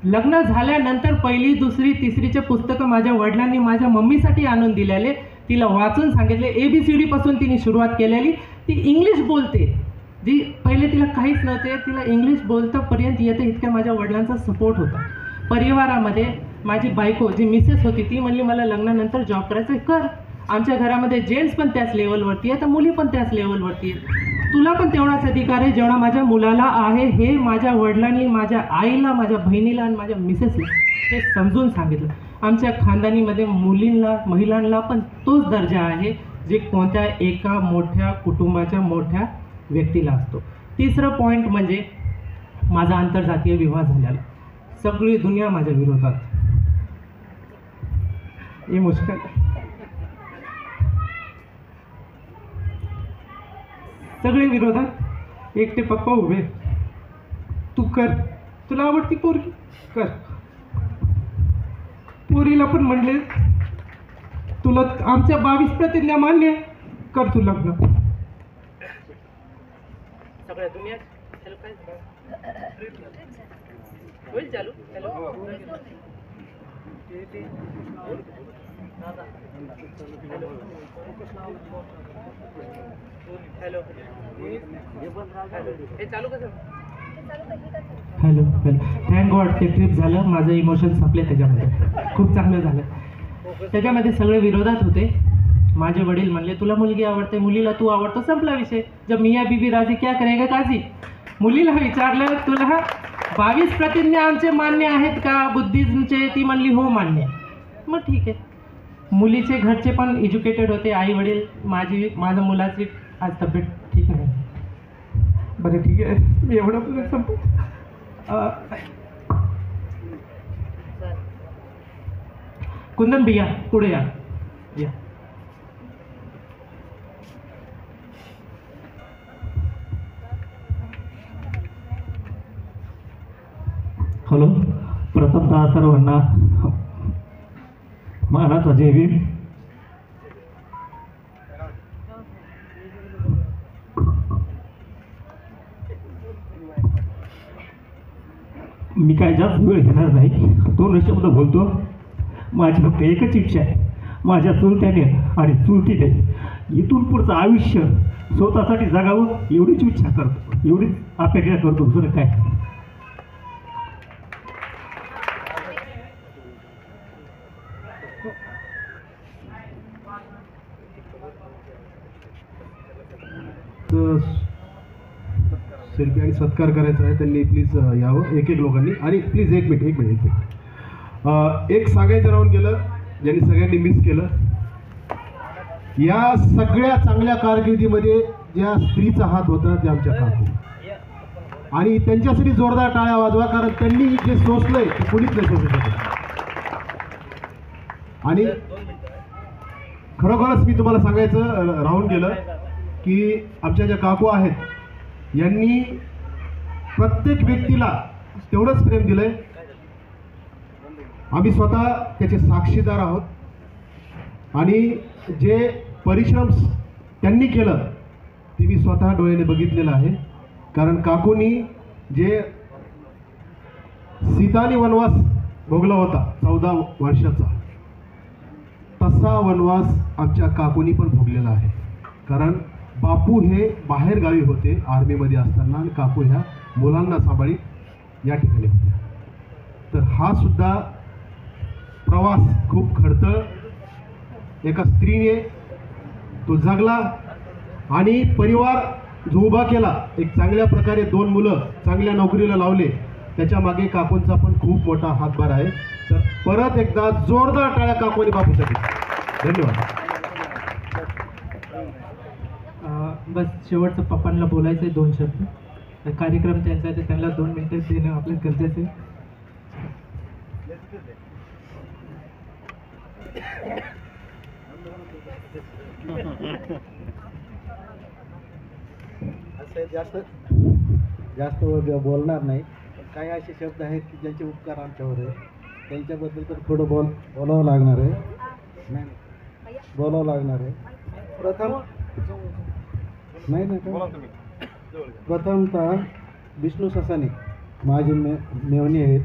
लग्न झाल्यानंतर 1ली, 2री, 3रीचे पुस्तकं माझ्या वडिलांनी माझ्या मम्मीसाठी आणून दिलेले, तिला वाचून सांगितले. ABCD पासून तिने सुरुवात केलेली. ती इंग्लिश बोलते, जी पहिले तिला काहीच नव्हते, तिला इंग्लिश बोलतापर्यंत येते, इतक्या माझ्या वडिलांचा सपोर्ट होता. परिवारामध्ये माझी बायको जी मिसेस होती ती म्हणली मला लग्नानंतर जॉब करायचं, कर. आमच्या घरामध्ये जेंट्स पण त्याच लेवलवरती आहे, तर मुली पण त्याच लेवलवरती आहेत. तुला पण तेवढाच अधिकार आहे जेवढा माझ्या मुलाला आहे, हे माझ्या वडिलांनी माझ्या आईला, माझ्या बहिणीला आणि माझ्या मिसेसला हे समजून सांगितलं. आमच्या खानदानीमध्ये मुलींना, महिलांना पण तोच दर्जा आहे जे कोणत्या एका मोठ्या कुटुंबाच्या मोठ्या व्यक्तीला असतो. तिसरं पॉईंट म्हणजे माझा आंतरजातीय विवाह झालेला. सगळी दुनिया माझ्या विरोधात. हे मुश्किल. सगळे विरोधात. एकटे पप्पा उभे, तू कर, तुला आवडती पोरगी कर. पोरीला पण म्हणले तुला आमच्या 22 प्रतिज्ञा मान्य कर, तू लग्न. सगळ्या दुनियात होईल चालू. हॅलो हे चालू कसं. हॅलो थँक गॉड ते ट्रिप झालं. माझं इमोशन संपले त्याच्यामध्ये. खूप चांगलं झालं. त्याच्यामध्ये सगळे विरोधात होते. माझे वडील म्हणले तुला मुलगी आवडते, मुलीला तू आवडतो, संपला विषय. जब मियाँ बीबी राजी क्या करेगा काजी. मुलीला विचारलं तुला 22 प्रतिज्ञा आमचे मान्य आहेत का बुद्धिझमचे. ती म्हणली हो मान्य. मग ठीक आहे. मुलीचे घरचे पण एज्युकेटेड होते, आई वडील. माझ्या मुलाची आज तब्येत ठीक नाही. बरं ठीक आहे, मी एवढं पण संपू. कुंदन भैया पुढे या. हॅलो, प्रथमतः सर्वांना मानाचा जय भीम. मी काय जास्त वेळ घेणार नाही, 2 शब्द बोलतो. माझी फक्त एकच इच्छा आहे, माझ्या चुलत्याने आणि चुलतीने इथून पुढचं आयुष्य स्वतःसाठी जगावं एवढीच इच्छा करतो, एवढीच अपेक्षा करतो. दुसरं काय. सेल्फी आणि सत्कार करायचा आहे, त्यांनी प्लीज यावं एक लोकांनी. आणि प्लीज एक मिनिट एक सांगायचं राहून गेलं, ज्यांनी सगळ्यांनी मिस केलं. या सगळ्या चांगल्या कारकिर्दीमध्ये ज्या स्त्रीचा हात होता ते आमच्या काकू. आणि त्यांच्यासाठी जोरदार टाळ्या वाजवा, कारण त्यांनी जे सोसलंय ते कुणीच नाही सोसू शकत. आणि खरोखरच मी तुम्हाला सांगायचं राहून गेलं की आमच्या ज्या काकू आहेत यांनी प्रत्येक व्यक्तीला तेवढंच प्रेम दिलंय. आम्ही स्वतः त्याचे साक्षीदार आहोत. आणि जे परिश्रम त्यांनी केलं ते मी स्वतः डोळ्याने बघितलेलं आहे. कारण काकूंनी जे सीताने वनवास भोगला होता 14 वर्षाचा, तसा वनवास आमच्या काकूंनी पण भोगलेला आहे. कारण बापू हे बाहेर गावी होते आर्मीमध्ये असताना, आणि काकू ह्या मुलांना सांभाळीत या ठिकाणी होत्या. तर हा सुद्धा प्रवास खूप खडतर एका स्त्रीने तो जगला आणि परिवार जो उभा केला. एक चांगल्या प्रकारे 2 मुलं चांगल्या नोकरीला लावले, त्याच्या मागे काकूंचा पण खूप मोठा हातभार आहे. तर परत एकदा जोरदार टाळ्या काकूंनी बापूसाठी. धन्यवाद. बस शेवटचं पप्पांना बोलायचं आहे 2 शब्द. कार्यक्रम त्यांचा आहे, त्यांना 2 मिनिटं देणं आपलं गरजेचं आहे. जास्त बोलणार नाही. काही असे शब्द आहेत की ज्यांचे उपकार आमच्यावर आहे, त्यांच्याबद्दल तर थोडं बोलावं लागणार आहे. नाही बोलावं लागणार आहे. प्रथमतः विष्णू ससाने माझे मेवणी आहेत.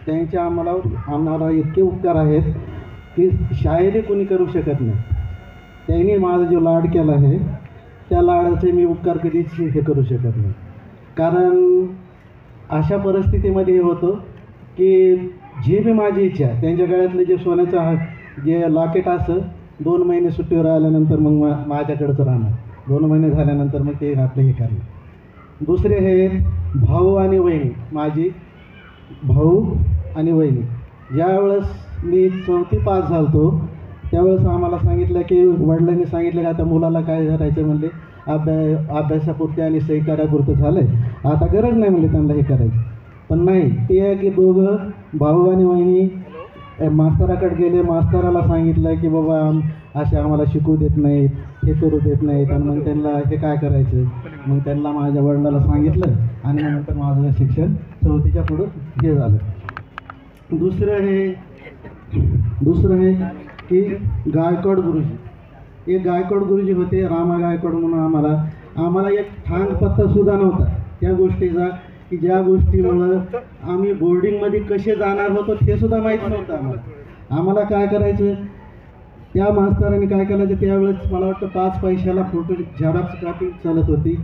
त्यांचे आम्हाला इतके उपकार आहेत की शाळेने कोणी करू शकत नाही. त्यांनी माझा जो लाड केला आहे त्या लाडाचे मी उपकार कधीच हे करू शकत नाही. कारण अशा परिस्थितीमध्ये हे होतं की जे बी माझी इच्छा, त्यांच्या गळ्यातले जे सोन्याचं जे लॉकेट असं 2 महिने सुट्टीवर आल्यानंतर मग माझ्याकडंच राहणार. 2 महिने झाल्यानंतर मग ते आपलं हे करणार. दुसरे हे भाऊ आणि वहिनी, माझी भाऊ आणि वहिनी. ज्यावेळेस मी 4थी पास झालो त्यावेळेस आम्हाला सांगितलं की वडिलांनी सांगितलं की आता मुलाला काय करायचं म्हणले, अभ्यासापुरते आणि सही करायपुरतं झालं आहे, आता गरज नाही म्हणले त्यांना हे करायचं. पण नाही, ते आहे की दोघं भाऊ आणि वहिनी मास्तराकडे गेले. मास्तराला सांगितलं की बाबा असे आम्हाला शिकू देत नाहीत, हे करू देत नाहीत, आणि मग त्यांना हे काय करायचं. मग त्यांना माझ्या वडिलाला सांगितलं आणि नंतर माझं शिक्षण 4थीच्या पुढं हे झालं. दुसरं हे की गायकवाड गुरुजी, एक गायकवाड गुरुजी होते, रामा गायकवाड म्हणून. आम्हाला एक ठाण पत्तासुद्धा नव्हता त्या गोष्टीचा, की ज्या गोष्टीमुळं आम्ही बोर्डिंगमध्ये कसे जाणार होतो ते सुद्धा माहीत नव्हतं आम्हाला काय करायचं. त्या मास्तरांनी काय करायचं, त्यावेळेस मला वाटतं 5 पैशाला फोटो झेरॉक्स कॉपी चालत होती.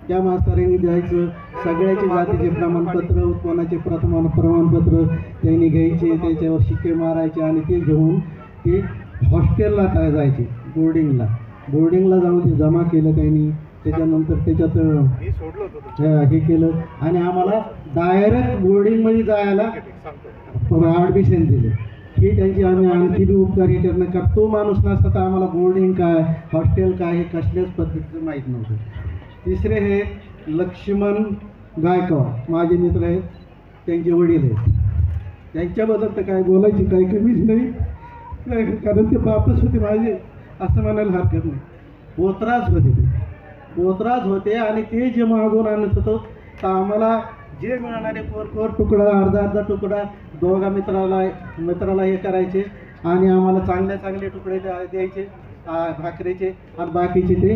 त्या मास्तरांनी द्यायचं, सगळ्याचे जातीचे प्रमाणपत्र, उत्पन्नाचे प्रमाणपत्र त्यांनी घ्यायचे, त्याच्यावर शिक्के मारायचे आणि ते घेऊन ते हॉस्टेलला जायचे. बोर्डिंगला जाऊन ते जमा केलं त्यांनी. त्याच्यानंतर त्याच्यात हे केलं आणि आम्हाला डायरेक्ट बोर्डिंगमध्ये जायला ॲडमिशन दिलं. हे त्यांची आम्ही आणखी बी उपकार हे करणं का तो माणूस नसता तर आम्हाला बोर्डिंग काय, हॉस्टेल काय हे कसल्याच पद्धतीचं माहीत नव्हतं. तिसरे हे लक्ष्मण गायकवाड, माझे मित्र आहेत, त्यांचे वडील आहेत. त्यांच्याबद्दल तर काय बोलायची काही कमीच नाही, कारण ते बापच होते माझे असं म्हणायला हरकत नाही. पोतराज होते आणि ते जे मागून आणत होतं तर आम्हाला जे मिळणारे कोर तुकडा, अर्धा तुकडा दोघा मित्राला हे करायचे आणि आम्हाला चांगले तुकडे द्यायचे भाकरीचे, आणि बाकीचे ते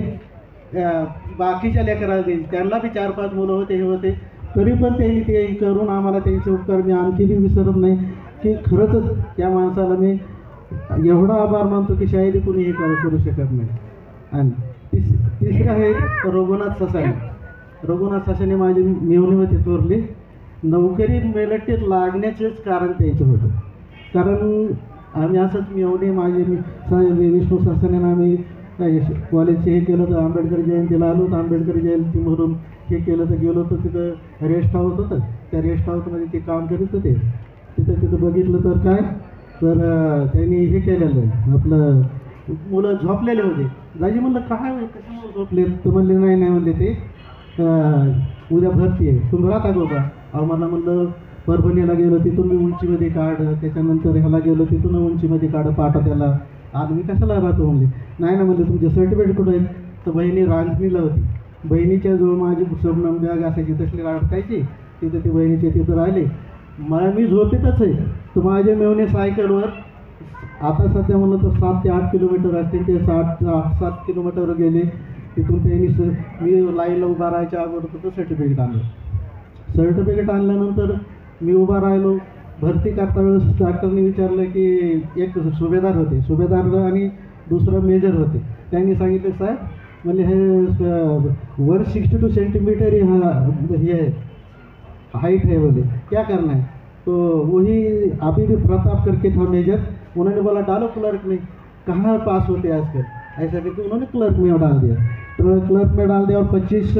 बाकीच्या लेकराला द्यायचे. त्यांना बी 4-5 मुलं होते, हे होते, तरी पण त्यांनी ते करून आम्हाला त्यांचे उपकार मी आणखी बी विसरत नाही. की खरंच त्या माणसाला मी एवढा आभार मानतो की शायद कुणी हे करू शकत नाही. आणि तिसरं आहे रघुनाथ ससाने माझी मेवणीमध्ये थोरली. नोकरी मिळतीत लागण्याचेच कारण त्यांचं होतं. कारण आम्ही असंच मेवणी माझे विष्णू ससाने आम्ही कॉलेजचे हे केलं तर आंबेडकर जयंतीला आलो तर आंबेडकर जयंती म्हणून हे केलं तर गेलो तर तिथं रेस्ट हाऊस होतं. त्या रेस्ट हाऊसमध्ये ते काम करीत होते. तिथं बघितलं तर काय तर त्यांनी हे केलेलं आपलं मुलं झोपलेले होते. जायचे म्हणलं काय कशामुळे झोपले तर म्हणले नाही म्हणले ते उद्या भरती आहे, तुम्ही राहता गोबा. मला म्हणलं परभणीला गेलो तिथून मी उंचीमध्ये काढ, त्याच्यानंतर ह्याला गेलो तिथून उंचीमध्ये काढ पाठा त्याला. आज मी कशाला राहतो म्हणले. नाही ना म्हणले तुमचे सर्टिफिकेट कुठं आहे तर बहिणी रांजणीला होती. बहिणीच्या जवळ माझी सबनम बॅग असायची तसली अडकायची, तिथं ते बहिणीचे तिथं राहिले. मला मी झोपेतच आहे तर माझे मेवणे सायकलवर आता सध्या म्हणलं तर 7 ते 8 किलोमीटर असतील, ते 7 किलोमीटरवर गेले. तिथून त्यांनी मी लाईनला उभा राहायच्या अगोदर तर सर्टिफिकेट आणल्यानंतर मी उभा राहिलो. भरती करता वेळेस डॉक्टरने विचारलं की एक सुभेदार आणि दुसरं मेजर होते. त्यांनी सांगितले साहेब म्हणजे हे 162 सेंटीमीटर हे है हाइट है, बोले क्या करना है तो वही अभी भी प्रताप करके था मेजर, उन्होंने बोला डालो क्लर्क में. कहाँ पास होते आजकल ऐसा करके उन्होंने क्लर्क में डाल दिया. तो क्लर्क में डाल दिया और 25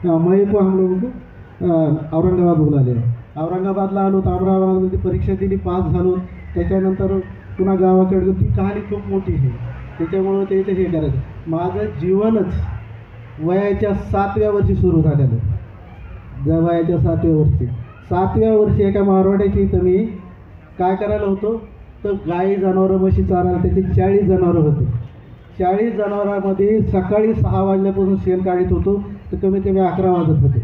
मई को हम लोगों को औरंगाबाद बुला लिया. औरंगाबादला आलो तर औरंगाबादमध्ये परीक्षा दिली, पास झालो. त्याच्यानंतर पुन्हा गावाकडे ती कहाणी खूप मोठी आहे, त्याच्यामुळं ते हे करायचं. माझं जीवनच वयाच्या 7व्या वर्षी सुरू झालेलं. वयाच्या 7व्या वर्षी एका मारवाड्याची इथं मी काय करायला होतो तर गाई जनावरं म्हशी चारायला. त्याचे 40 जनावरं होते. 40 जनावरांमध्ये सकाळी 6 वाजल्यापासून शेण काढीत होतो तर कमीत कमी 11 वाजत होते.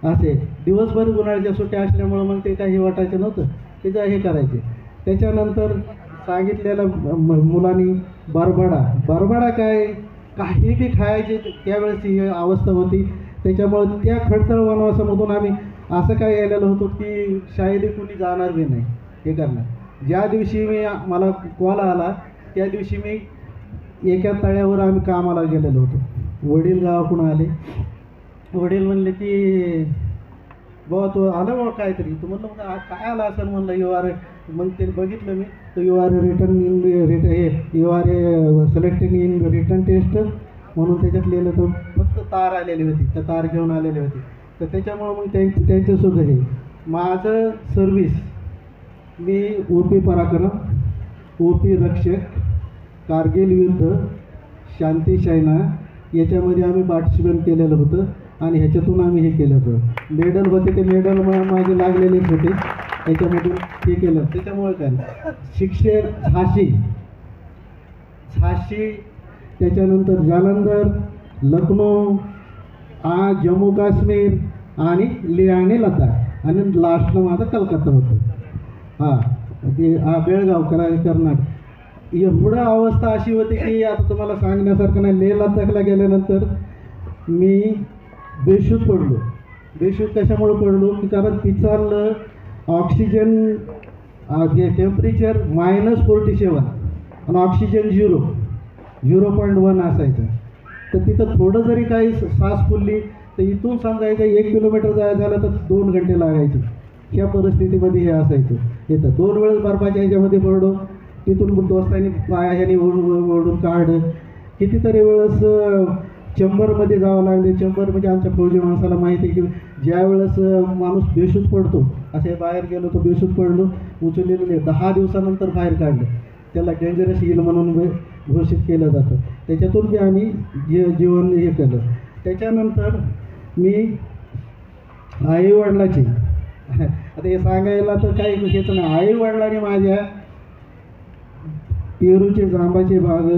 असे दिवसभर उन्हाळ्याच्या सुट्ट्या असल्यामुळं मग ते काही वाटायचं नव्हतं, त्याचं हे करायचे. त्याच्यानंतर सांगितलेलं मुलांनी बरबडा काय काही बी खायचे त्यावेळेस ही अवस्था होती. त्याच्यामुळं त्या खडतर वनवासामधून आम्ही असं काय गेलेलो होतो की शाळेत कुणी जाणार बी नाही हे करणार. ज्या दिवशी मला कॉल आला त्या दिवशी मी एका तळ्यावर आम्ही कामाला गेलेलो होतो. वडील गावाकडून आले. वडील म्हणले की बाबा तो आलं बाबा काहीतरी. तो म्हणलं मग काय आला असं म्हणलं यू आर. मग ते बघितलं मी तर you are selected in written test म्हणून त्याच्यात लिहिलं तर फक्त तार आलेली होती, तर तार घेऊन आलेली होती. तर त्याच्यामुळं मग त्यांच्यासुद्धा हे माझं सर्विस, मी OP पराक्रम, OP रक्षक, कारगिल युद्ध, शांती चायना याच्यामध्ये आम्ही पार्टिसिपेट केलेलं होतं आणि ह्याच्यातून आम्ही हे केलं होतं. मेडल होते ते मेडल माझे लागलेलेच होते याच्यामधून हे केलं. त्याच्यामुळे काय शिक्षण झाशी, त्याच्यानंतर जालंधर, लखनौ, जम्मू काश्मीर आणि लेह आणि लडाख आणि लास्टला माझं कलकत्ता होतं. ते बेळगाव कर्नाटक. एवढं अवस्था अशी होती की आता तुम्हाला सांगण्यासारखं नाही. लेह लडाखला गेल्यानंतर मी बेशुद्ध पडलो. बेशुद्ध कशामुळे पडलो की कारण तिथलं ऑक्सिजन टेम्परेचर -47 आणि ऑक्सिजन 0.1 असायचं. तर तिथं थोडं जरी काही श्वास फुलली तर इथून समजायचं 1 किलोमीटर जायचं झालं तर 2 घंटे लागायचे. ह्या परिस्थितीमध्ये हे असायचं. इथं 2 वेळेस बर्फाच्या ह्याच्यामध्ये पडलो. तिथून दोस्तांनी ह्याने ओढून काढलं. कितीतरी वेळेस चंबरमध्ये जावं लागले. चंबर म्हणजे आमच्या फौजी माणसाला माहिती आहे की ज्या वेळेस माणूस बेशुद्ध पडतो, असे बाहेर गेलो तर बेशुद्ध पडलो, उचललेले 10 दिवसानंतर बाहेर काढलं. त्याला डेंजरस हिल म्हणून घोषित केलं जातं. त्याच्यातून बी आम्ही जीवन हे केलं. त्याच्यानंतर मी आईवडिलाची आता हे सांगायला तर काही हेच नाही. आईवडिलांनी माझ्या पेरूचे जांबाचे बाग,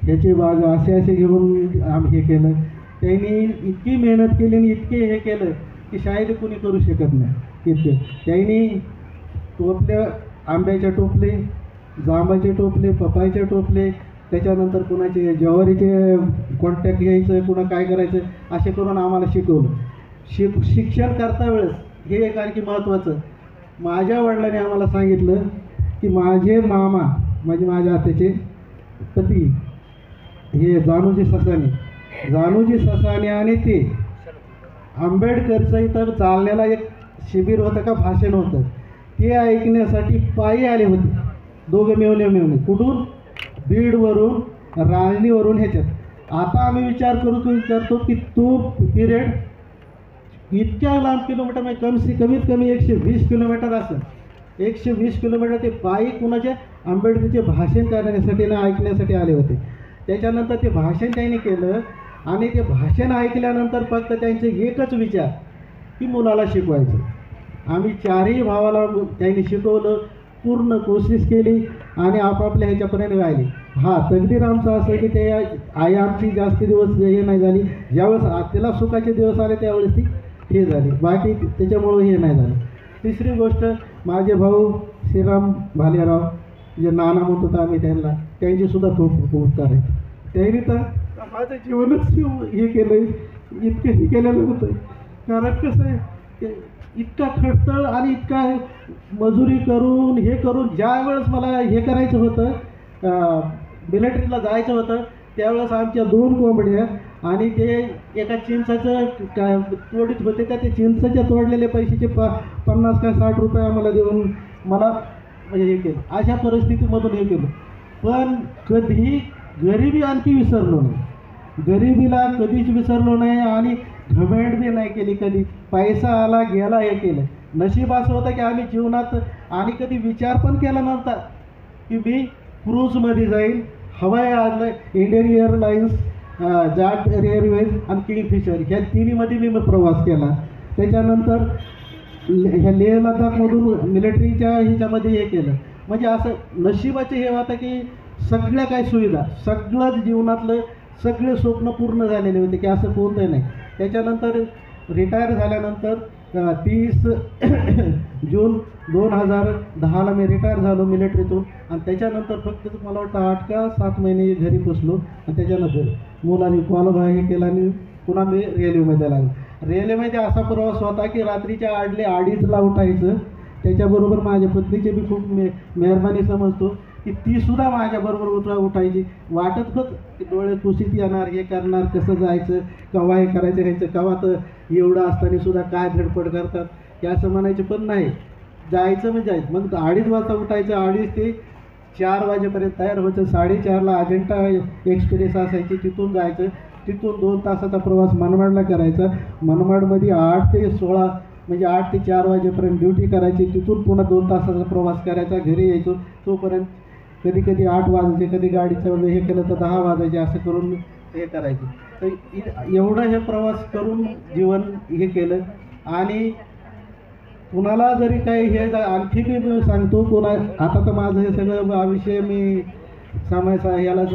ह्याचे बाग असे घेऊन आम्ही हे केलं. त्यांनी इतकी मेहनत केली आणि इतके हे केलं की शायद कुणी करू शकत नाही इतके. त्यांनी टोपल्या, आंब्याच्या टोपले, जांबाचे टोपले, पपायचे टोपले, त्याच्यानंतर कुणाचे ज्वारीचे कॉन्टॅक्ट घ्यायचं, कुणा काय करायचं असे करून आम्हाला शिकवलं. शिक्षण करता वेळेस हे एक आणखी महत्त्वाचं, माझ्या वडिलांनी आम्हाला सांगितलं की माझे मामा म्हणजे माझ्या आत्याचे पती हे जानूजी ससाने आणि ते आंबेडकरचं इथं चाललेला एक शिबिर होतं का भाषण होतं ते ऐकण्यासाठी पायी आले होते. दोघं मिळवणे कुठून? बीडवरून, राजनीवरून ह्याच्यात. आता आम्ही विचार करतो की तो पिरियड इतक्या लांब किलोमीटर म्हणजे कमीत कमी 120 किलोमीटर असेल. 120 किलोमीटर ते पायी कुणाचे आंबेडकरचे भाषण करण्यासाठी ना ऐकण्यासाठी आले होते. त्याच्यानंतर ते भाषण त्यांनी केलं आणि ते भाषण ऐकल्यानंतर फक्त त्यांचे एकच विचार की मुलाला शिकवायचं. आम्ही 4ही भावाला त्यांनी शिकवलं, पूर्ण कोशिश केली आणि आपापल्या ह्याच्यापर्यंत राहिली. तकदीर आमचं असं की ते आई आमची जास्त दिवस हे नाही झाली. ज्यावेळेस त्याला सुखाचे दिवस आले त्यावेळेस ती हे झाली, बाकी त्याच्यामुळं हे नाही झालं. तिसरी गोष्ट, माझे भाऊ श्रीराम भालेराव जे नाना म्हणतो तर आम्ही त्यांना, त्यांचीसुद्धा खूप उपकार आहेत. त्यांनी तर माझं जीवनच हे केलं, इतकं हे केलेलं होतं. कारण कसं आहे, इतका खडतळ आणि इतका मजुरी करून हे करून ज्या वेळेस मला हे करायचं होतं, मिलिटरीला जायचं होतं, त्यावेळेस आमच्या 2 कोंबड्या आणि ते एका चिंचाचं तोडीत होते, त्या ते चिंचाच्या तोडलेले पैशाचे 50 का 60 रुपये आम्हाला देऊन मला म्हणजे हे केलं. अशा परिस्थितीमधून हे केलं. पण कधी गरिबी आणखी विसरलो नाही. गरिबीला कधीच विसरलो नाही आणि घमेंड बी नाही केली कधी. पैसा आला गेला हे केलं. नशीब असं होतं की आम्ही जीवनात आणि कधी विचार पण केला नव्हता की मी क्रूजमध्ये जाईल. हवाई इंडियन एअरलाइन्स, जाट एअरवेज आणि किंगफिशर ह्या तिन्हीमध्ये मी प्रवास केला. त्याच्यानंतर ह्या लेह लडाखमधून मिलिटरीच्या ह्याच्यामध्ये हे केलं. म्हणजे असं नशिबाचे हे होतं की सगळ्या काही सुविधा, सगळंच जीवनातलं सगळे स्वप्न पूर्ण झालेले होते की असं कोणतंही नाही. त्याच्यानंतर रिटायर झाल्यानंतर 30 जून 2010ला मी रिटायर झालो मिलिटरीतून. आणि त्याच्यानंतर फक्त मला वाटतं 8 का 7 महिने घरी बसलो आणि त्याच्यानंतर मुलांनी क्वालिफाय हे केलं आणि पुन्हा मी रेल्वेमध्ये लागलो. रेल्वेमध्ये असा प्रवास होता की रात्रीच्या 2:30ला उठायचं. त्याच्याबरोबर माझ्या पत्नीचे बी खूप मेहरबानी समजतो की तीसुद्धा माझ्याबरोबर उठायची. वाटत होत की डोळे पुसीत येणार, हे करणार, कसं जायचं, केव्हा हे करायचं ह्याचं, केव्हा तर एवढं असतानासुद्धा काय धडपड करतात हे असं म्हणायचं. पण नाही, जायचं म्हणजे जायचं. मग 2:30 वाजता उठायचं, 2:30 ते 4 वाजेपर्यंत तयार व्हायचं, 4:30ला अजिंठा एक्सप्रेस असायची, तिथून जायचं, तिथून 2 तासाचा प्रवास मनमाडला करायचा, मनमाडमध्ये 8 ते 16 म्हणजे 8 ते 4 वाजेपर्यंत ड्युटी करायची, तिथून पुन्हा 2 तासाचा प्रवास करायचा, घरी यायचो. तोपर्यंत कधी कधी 8 वाजायचे, कधी गाडीचं हे केलं तर 10 वाजायचे, असं करून हे करायचे. तर एवढं हे प्रवास करून जीवन हे केलं. आणि कुणाला जरी काही हे आणखी मी सांगतो, आता तर माझं हे सगळं आयुष्य मी समाज यालाच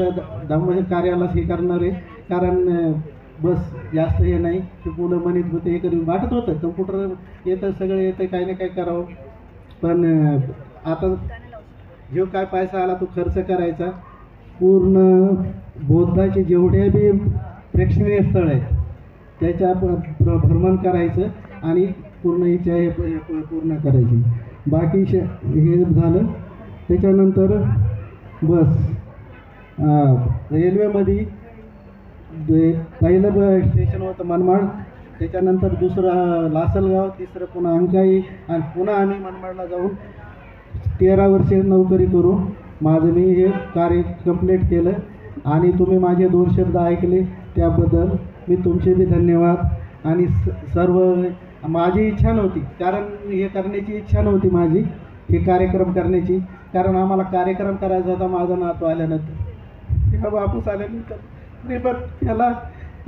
कार्यालाच हे करणार आहे, कारण बस जास्त हे नाही की मुलं म्हणत होते हे करून वाटत होतं कम्प्युटर येतं, सगळं येतं, काही ना काही करावं. पण आता जो काय पैसा आला तो खर्च करायचा. पूर्ण बौद्धाचे जेवढे बी प्रेक्षणीय स्थळ आहेत त्याच्या भ्रमण करायचं आणि पूर्ण इच्छा हे पूर्ण करायची. बाकी हे झालं. त्याच्यानंतर बस रेल्वेमध्ये पहिलं स्टेशन होतं मनमाड, त्याच्यानंतर दुसरं लासलगाव, तिसरं पुन्हा अंकाई, आणि पुन्हा आम्ही मनमाडला जाऊन 13 वर्षे नोकरी करून माझं मी हे कार्य कंप्लीट केलं. आणि तुम्ही माझे 2 शब्द ऐकले त्याबद्दल मी तुमचे बी धन्यवाद. आणि सर्व माझी इच्छा नव्हती, कारण हे करण्याची इच्छा नव्हती माझी, हे कार्यक्रम करण्याची, कारण आम्हाला कार्यक्रम करायचा होता माझा नातू आल्यानंतर, तेव्हा बापूस आल्यानंतर नाही, पण त्याला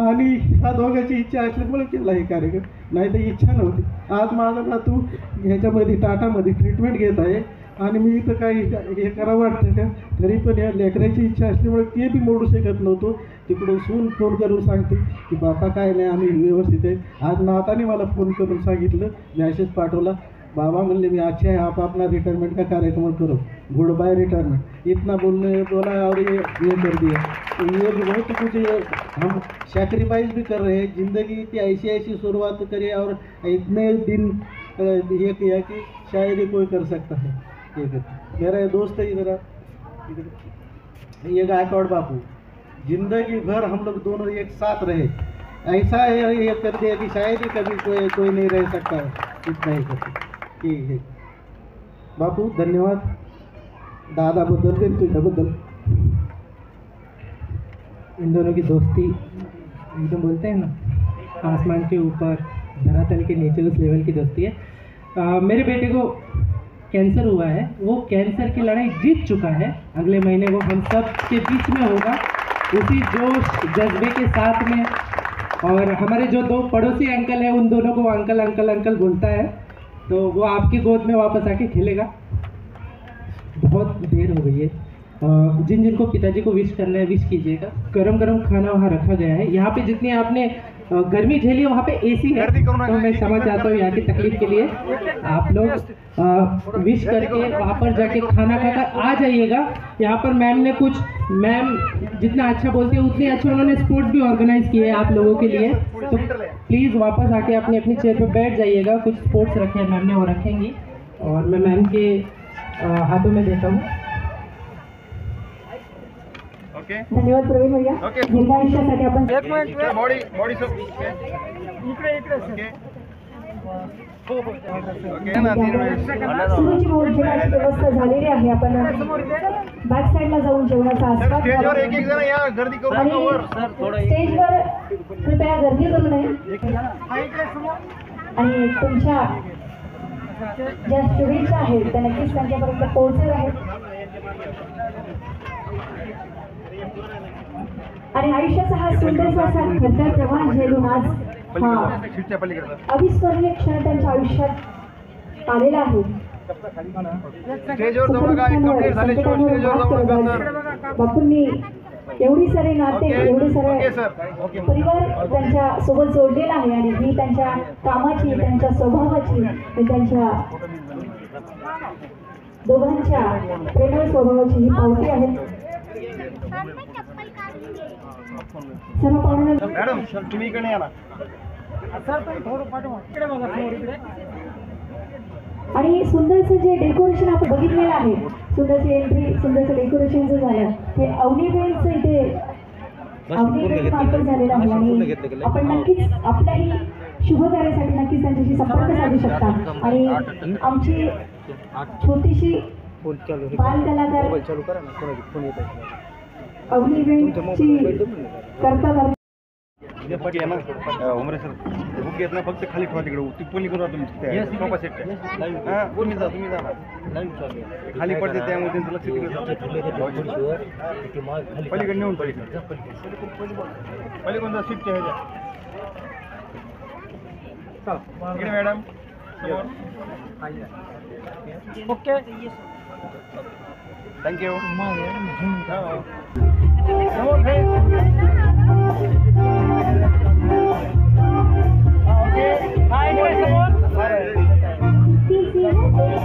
आणि ह्या दोघांची इच्छा असल्यामुळे केला हे कार्यक्रम, नाही तर इच्छा नव्हती. आज माझा नातू ह्याच्यामध्ये टाटामध्ये ट्रीटमेंट घेत आहे आणि मी इथं काही हे करावं वाटतं का, तरी पण या लेकराची इच्छा असल्यामुळे ते बी मोडू शकत नव्हतो. तिकडून सून फोन करून सांगते की बापा काय नाही, आम्ही व्यवस्थित आहे. आज नाताने मला फोन करून सांगितलं, मॅसेज पाठवला, बाबा म्हणले मी अच्छा है आप अपना रिटायरमेंट का कार्यक्रम करो, गुड बाय रिटायरमेंट, इतना बोला और ये कर दिया. तो ये बहुत कुछ हम सैक्रिफाइस भी कर रहे हैं, ज़िंदगी की ऐसी ऐसी शुरुआत करी और इतने दिन ये किया कि शायद ही कोई कर सकता है. मेरा दोस्त है इधर ये गायकवाड़ बापू, जिंदगी भर हम लोग दोनों एक साथ रहे, ऐसा ये कर दिया कि शायद ही कभी कोई नहीं रह सकता है, इतना ही करते. ठीक है बापू, धन्यवाद. दादाबद्दल ते तुझ्याबद्दल. इन दोनों की दोस्ती एकदम बोलते हैं ना, आसमान के ऊपर धरातल के नीचे उस लेवल की दोस्ती है. मेरे बेटे को कैंसर हुआ है, वो कैंसर की लड़ाई जीत चुका है. अगले महीने वो हम सब के बीच में होगा, उसी जोश जज्बे के साथ में. और हमारे जो 2 पड़ोसी अंकल हैं, उन दोनों को अंकल अंकल अंकल बोलता है, तो वो आपकी गोद में वापस आके खेलेगा. बहुत देर हो गई है. जिन जिनको पिताजी को विश करना है विश कीजिएगा. गरम गरम खाना वहाँ रखा गया है. यहाँ पे जितनी आपने गर्मी झेली वहाँ पे एसी है, तो मैं समझ जाता हूँ यहाँ की तकलीफ के लिए. आप लोग विश करके वहाँ पर जाके खाना खाकर आ जाइएगा. यहाँ पर मैम ने कुछ, मैम जितना अच्छा बोलती है उतनी अच्छे उन्होंने स्पोर्ट्स भी ऑर्गेनाइज किए हैं आप लोगों के लिए. तो प्लीज़ वापस आके अपनी अपनी चेयर पर बैठ जाइएगा. कुछ स्पोर्ट्स रखे हैं मैम ने, वो रखेंगी और मैं मैम के हाथों में देता हूँ. धन्यवाद प्रवीण भैया. जिल्हा आयुष्यासाठी आपण एक मिनिट बॉडी सब इकडे सुरूची जेवणाची व्यवस्था झालेली आहे. आपण बॅक साईडला जाऊन जेवणाचा आस्वाद स्टेजवर एक जण या, गर्दी करू आणि नका वर. स्टेजवर कृपया गर्दी करू नये. आणि तुमच्या ज्या शुभेच्छा आहेत त्या नक्कीच त्यांच्यापर्यंत पोहोचत आहेत. आणि आयुष्याचा हा सुंदरसा असा खड्डा प्रवाह झेलून आज हा अविस्मरणीय क्षण त्यांच्या आयुष्यात आलेला आहे. बापूंनी एवढी सारे नाते, एवढे सारे परिवार त्यांच्या सोबत जोडलेला आहे आणि ही त्यांच्या कामाची, त्यांच्या स्वभावाची, त्यांच्या दोघांच्या प्रेमळ स्वभावाची ही पावती आहे. सर्व पाहुण्यांना मॅडम तुम्ही इकडे या ना. आणि सुंदरचं जे डेकोरेशन आपण बघितलेलं आहे, सुंदरची एंट्री, सुंदरचं डेकोरेशन जे झालं हे अवनीवेलचं इथे अवनीवेल झालेलं आहे. आणि आपण नक्कीच आपल्याही शुभ कार्यासाठी नक्कीच त्यांच्याशी संपर्क साधू शकता. आणि आमची छोटीशी फोन चालू बालकलाकार मोबाईल चालू करा ना, कोणाची फोन येत आहे अग्निवेशची करता बुक आहे ना उमरे सर बुक घेत ना, फक्त खाली ठेवा तिकडे टिप्पणी करू तुम्ही सोफा सेट हां तुम्ही जा खाली पडते त्यामुळे त्यांचं लक्ष तिकडे पलीकडे नेऊन पलीकडून जा सीटच्या ह्याच्या इकडे मॅडम ओके थँक्यू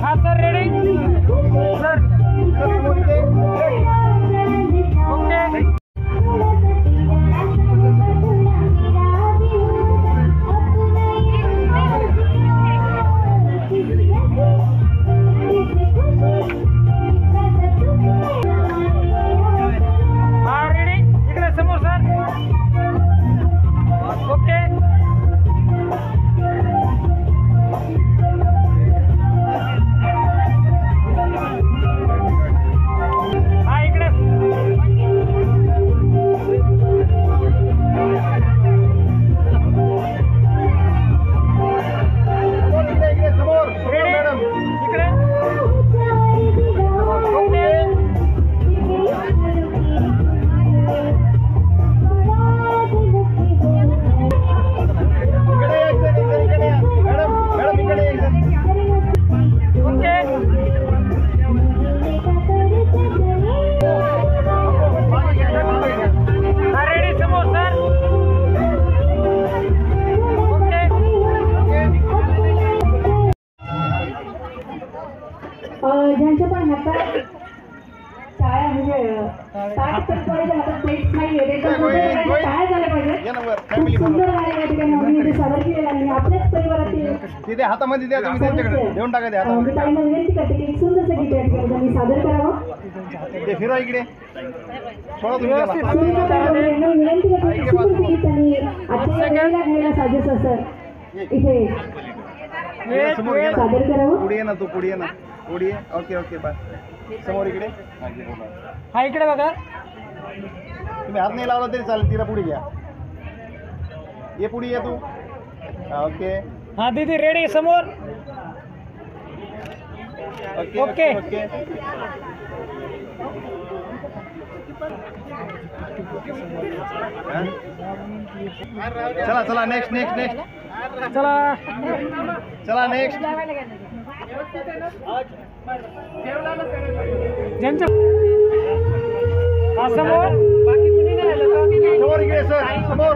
हा सर रेडी सर ओके हा रेडी इकडे समोर सर ओके हा इकडे समोर मॅडम इकडे ओके मॅडम इकडे ओके हा रेडी समोर सर ओके ज्यांच्या पण हातात टाळ्या म्हणजे ताट तर थोडे हातात प्लेट्स नाही आहे त्याच्यामध्ये टाळ्या झाल्या पाहिजे. खूप सुंदर गाणे या ठिकाणी आम्ही इथे सादर केलेला आणि आपल्याच परिवारातील तिथे हातामध्ये द्या तुम्ही त्यांच्याकडे देऊन टाका ते हातामध्ये मी ताईंना विनंती करते की एक सुंदरसं गीत या ठिकाणी त्यांनी सादर करावं. ते फिरा इकडे सोडा तुम्ही त्याला. सुंदर गाणं विनंती करते की सुंदरसं गीत त्यांनी आजच्या वेळेला घ्यायला साजेस असं इथे समोर ये ना. सादर करावं. पुढे ये ना, तू पुढे ये ना, पुढे ये. Okay okay bye. समोर इकडे हा इकडे बघा तुम्ही हात नाही लावला तरी चालेल, तिला पुढे घ्या. ये पुढे ये तू. ओके हा दीदी रेडी समोर ओके ओके. ओके चला चला नेक्स्ट नेक्स्ट नेक्स्ट चला चला नेक्स्ट. ज्यांच्या हा समोर समोर इकडे सर समोर